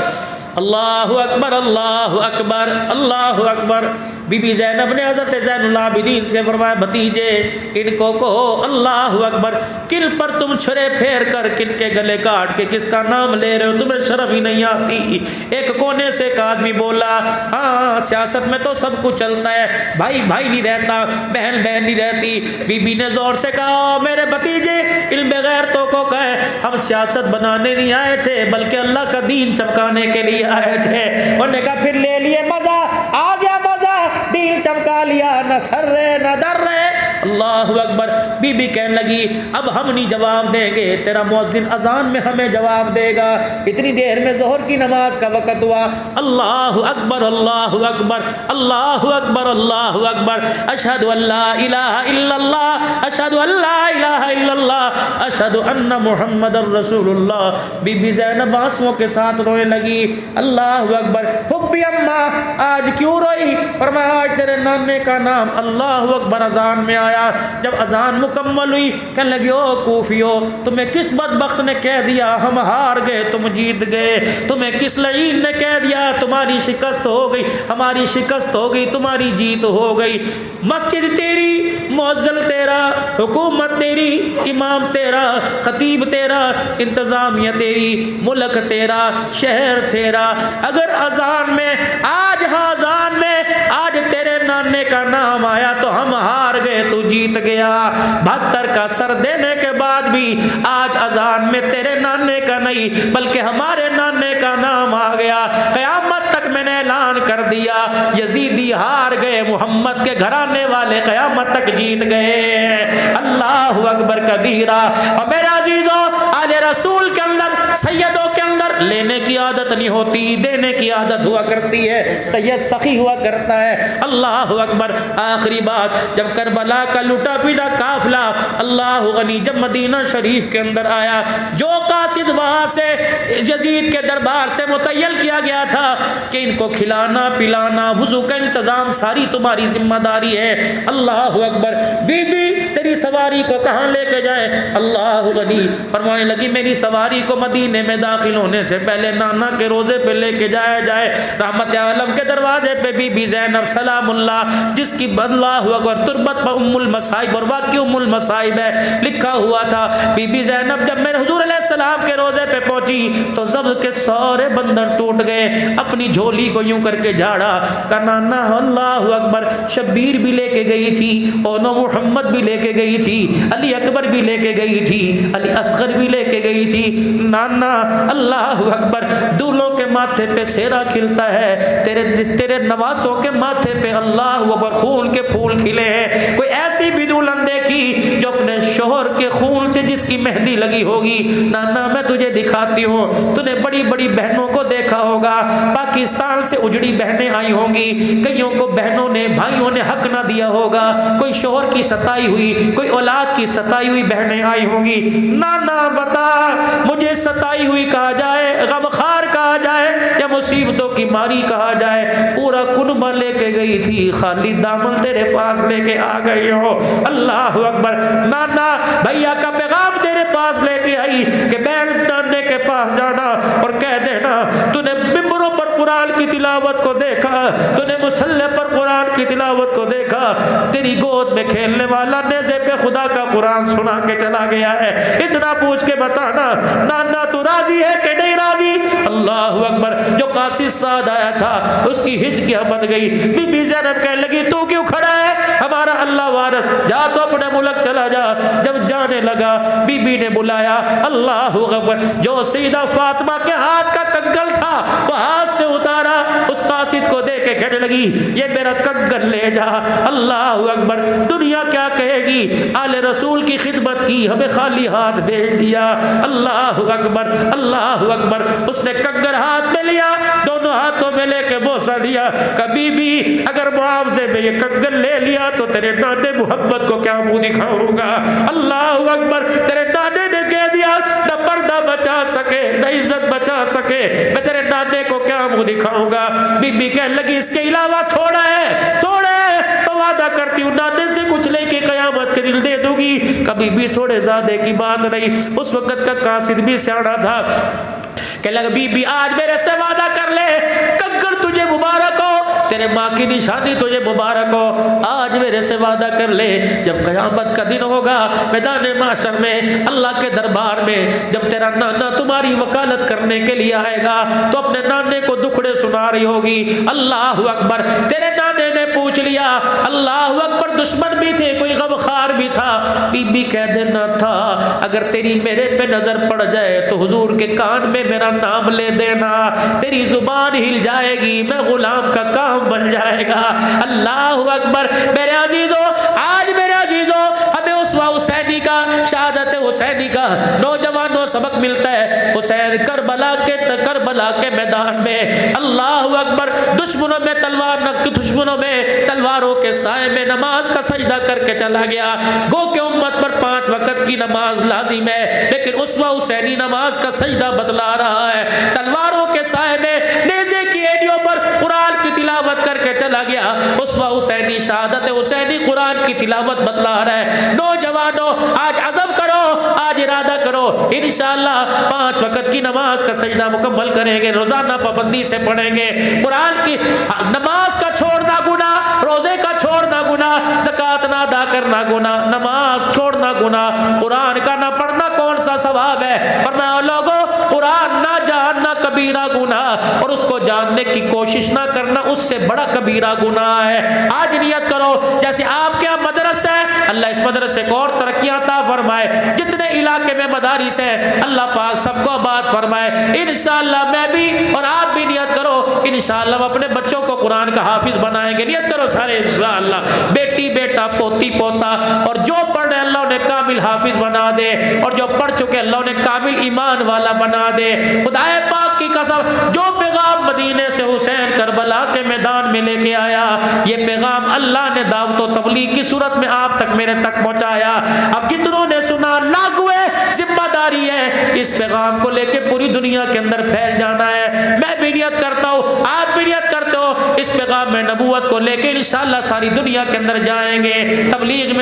اللہ اکبر اللہ اکبر اللہ اکبر، بی بی زینب نے حضرت زین العابدین سے فرمایا بھتیجے ان کو کہو اللہ اکبر، کن پر تم چھرے پھیر کر کن کے گلے کاٹ کے کس کا نام لے رہے ہو، تمہیں شرم ہی نہیں آتی۔ ایک کونے سے ایک آدمی بولا ہاں سیاست میں تو سب کچھ چلتا ہے، بھائی بھائی نہیں رہتا، بہن بہن نہیں رہتی۔ بی بی نے زور سے کہا میرے بھتیجے علم بغیر تو کو کہے، ہم سیاست بنانے نہیں آئے تھے بلکہ اللہ کا دین چمکانے کے لیے آئے تھے۔ انہوں نے کہا پھر لے لیے مزہ، آ گیا مزہ، دین چمکا لیا، نہ سر رہے نہ در رہے، اللہ اکبر. بی بی کہنے لگی اب ہم نہیں جواب دیں گے, تیرا مؤذن اذان میں ہمیں جواب دے گا. اتنی دیر میں ظہر کی نماز کا وقت ہوا. اللہ اکبر اللہ اکبر اللہ اکبر اللہ اکبر. اشہد ان لا الہ الا اللہ اشہد ان لا الہ الا اللہ اشہد ان محمد الرسول اللہ. بی بی زینب آنسوؤں کے ساتھ رونے لگی. اللہ اکبر. پھپھی اماں آج کیوں روئی؟ فرمایا آج تیرے نانے کا نام اللہ اکبر اذان میں آیا. جب اذان مکمل ہوئی کہنے لگی او کوفیو, تمہیں کس بدبخت نے کہہ دیا ہم ہار گئے تم جیت گئے؟ تمہیں کس لعین نے کہہ دیا تمہاری شکست ہو گئی ہماری شکست ہو گئی تمہاری جیت ہو گئی؟ مسجد تیری, مؤذن تیرا, حکومت تیری, امام تیرا, خطیب تیرا, انتظامیہ تیری, ملک تیرا, شہر تیرا. اگر اذان میں آج اذان میں آج تیرے نانے کا نام آیا تو ہم ہار گئے تو جیت گیا. 72 کا سر دینے کے بعد بھی آج اذان میں تیرے نانے کا نہیں بلکہ ہمارے نانے کا نام آ گیا. قیامت تک میں نے اعلان کر دیا یزیدی ہار گئے, محمد کے گھرانے والے قیامت تک جیت گئے. اللہ اکبر کبیرہ. اور میرے عزیزوں آل رسول کے اندر سیدوں کے اندر لینے کی عادت نہیں ہوتی, دینے کی عادت ہوا کرتی ہے. سید سخی ہوا کرتا ہے. اللہ اکبر. آخری بات, جب کربلا کا لٹا پیٹا قافلہ اللہ غنی جب مدینہ شریف کے اندر آیا, جو قاصد وہاں سے یزید کے دربار سے متعین کیا گیا تھا کہ ان کو کھلانا پلانا وضو کا انتظام ساری تمہاری ذمہ داری ہے. اللہ اکبر. بی بی تیری سواری کو کہاں لے کے جائے؟ اللہ غنی فرمانے لگی میری سواری کو مدینے میں داخل ہونے سے پہلے نانا کے روزے پہ لے کے جایا جائے. رحمت عالم کے دروازے پہ بی بی زینب سلام اللہ, جس کی اللہ اکبر تربت پر ام المصائب اور واقعی ام المصائب ہے لکھا ہوا تھا. بی بی زینب جب میرے حضور علیہ السلام کے روزے پہ پہنچی تو سبز کے سارے بندر ٹوٹ گئے. اپنی جھولی کو یوں کر کے جھاڑا کہ نانا اللہ اکبر شبیر بھی لے کے گئی تھی, اونو محمد بھی لے کے گئی تھی, علی اکبر بھی لے کے گئی تھی, علی اصغر بھی لے کے گئی تھی. نانا اللہ اکبر دولوں کے ماتھے پہ سیرا کھلتا ہے, تیرے نواسوں کے ماتھے پہ اللہ اکبر خون کے پھول کھلے ہیں. کوئی ایسی بھی دلہن دیکھی جو اپنے شوہر کے خون سے جس کی مہندی لگی ہوگی؟ نانا میں تجھے دکھاتی ہوں. تو نے بڑی بڑی بہنوں کو دیکھا ہوگا, پاکستان سے اجڑی بہنیں آئی ہوں گی, کئیوں کو بہنوں نے بھائیوں نے حق نہ دیا ہوگا, کوئی شوہر کی ستائی ہوئی, کوئی اولاد کی ستائی ہوئی بہنیں آئی ہوں گی. نانا بتا مجھے ستائی ہوئی کہا جائے, غمخوار کہا جائے, یا مصیبتوں کی ماری کہا جائے؟ پورا کنبہ لے کے گئی تھی, خالی دامن تیرے پاس لے کے آ گئی ہو. اللہ اکبر. نانا بھیا کا پیغام تیرے پاس لے کے آئی کہ بہن نانے کے پاس جانا اور کہہ دینا تو نے ممبروں پر قرآن کی تلاوت کو دیکھا, تو نے مصلی پر قرآن کی تلاوت کو دیکھا, تیری گود میں کھیلنے والا نیزے پہ خدا کا قرآن سنا کے چلا گیا ہے, اتنا پوچھ کے بتانا نانا تو راضی ہے کہ نہیں راضی؟ اللہ اکبر. جو قاصد سعد آیا تھا اس کی ہچکیاں بن گئی. بی بی زینب کہنے لگی تو کیوں کھڑا ہے, ہمارا اللہ وارث, جا تو اپنے ملک چلا جا. جب جانے لگا بی بی نے بلایا اللہ اکبر, جو سیدہ فاطمہ کے ہاتھ کا کنگل تھا وہ ہاتھ سے اتارا, اس قاصد کو دے کے کہنے لگی یہ میرا کنگل لے جا. اللہ اکبر. دنیا کیا کہے گی, آل رسول کی خدمت کی, ہمیں خالی ہاتھ بھیج دیا. اللہ اکبر اللہ اکبر. اس نے کنگل ہاتھ میں لیا, دونوں ہاتھوں میں لے کے بوسہ دیا. کبھی بھی اگر معاوضے میں یہ کنگل لے لیا تو تیرے نانے محمد کو کیا منہ دکھاؤں گا. اللہ اکبر. تیرے نانے نے کہہ دیا نہ پردہ بچا سکے نہ عزت بچا سکے, میں تیرے نانے کو کیا منہ دکھاؤں گا. بی بی کہنے لگی اس کے علاوہ تھوڑا ہے تو وعدہ کرتی ہوں نانے سے کچھ لے کے قیامت کے دل دے دوں گی. کبھی بھی تھوڑے زیادہ کی بات نہیں. اس وقت کا قاصد بھی سیاڑا تھا. کہنے لگا بی بی آج میرے سے وعدہ کر لے, کنگل تجھے مبارک ہو, تیرے ماں کی نشانی تجھے مبارک ہو, آج میرے سے وعدہ کر لے جب قیامت کا دن ہوگا میدان محشر میں اللہ کے دربار میں, جب تیرا نانا تمہاری وکالت کرنے کے لیے آئے گا تو اپنے نانے کو دکھڑے سنا رہی ہوگی. اللہ اکبر. تیرے نانے نے پوچھ لیا, اللہ اکبر, دشمن بھی تھے کوئی غمخوار بھی تھا. بی بی کہہ دینا تھا اگر تیری میرے پہ نظر پڑ جائے تو حضور کے کان میں میرا نام لے دینا, تیری زبان ہل جائے گی, میں غلام کا کام بن جائے گا. اللہ اکبر. میرے عزیزو, آج میرے عزیزو شہادت حسینی کا نوجوانوں سبق ملتا ہے حسین کربلا کے میدان میں اللہ اکبر دشمنوں میں تلواروں کے سائے میں نماز کا سجدہ کر کے چلا گیا. گو کہ امت پر 5 وقت کی نماز لازم ہے لیکن اسوہ حسینی نماز کا سجدہ بتلا رہا ہے. تلواروں کے سائے میں نیزے کی ایڑیوں پر قرآن کی تلاوت کر کے چلا گیا. اسوہ حسینی شہادت حسینی قرآن کی تلاوت بتلا رہا ہے. نوجوانوں آج عزم کرو, آج ارادہ کرو, انشاءاللہ 5 وقت کی نماز کا سجدہ مکمل کریں گے, روزانہ پابندی سے پڑھیں گے. قرآن کی نماز کا چھوڑنا گناہ, روزے کا چھوڑنا گناہ, زکوٰۃ نہ ادا کرنا گناہ, نماز چھوڑنا گناہ, قرآن کا نہ پڑھنا کون سا ثواب ہے. فرمایا لوگوں قرآن نہ جاننا کبیرہ گناہ اور اس کو جاننے کی کوشش نہ کرنا اس سے بڑا کبیرہ گناہ ہے. آج نیت کرو جیسے آپ کے یہاں مدرسہ ہے اللہ اس مدرسے کو اور ترقیاں عطا فرمائے, جتنے علاقے میں مدارس ہیں اللہ پاک سب کو آباد فرمائے. انشاءاللہ میں بھی اور آپ بھی نیت کرو انشاءاللہ ہم اپنے بچوں کو قرآن کا حافظ بنائیں گے. نیت کرو سارے انشاءاللہ, بیٹی بیٹا پوتی پوتا, اور جو پڑھ رہے اللہ انہیں کامل حافظ بنا دے اور جو پڑھ چکے اللہ انہیں کامل ایمان والا بنا دے. خدائے پاک کی قسم جو پیغام مدینے سے حسین کربلا کے میدان میں لے کے آیا یہ پیغام اللہ نے دعوت و تبلیغ کی صورت میں آپ تک میرے تک پہنچایا. اب جتنوں نے سنا لاگو ہے, ذمہ داری ہے اس پیغام کو لے کے پوری دنیا کے اندر پھیل جانا ہے. میں بھی نیت کرتا ہوں, آپ بھی نیت کرتے ہو, اس پیغام میں نبوت کو لے کے انشاءاللہ ساری دنیا کے اندر جائیں گے, تبلیغ میں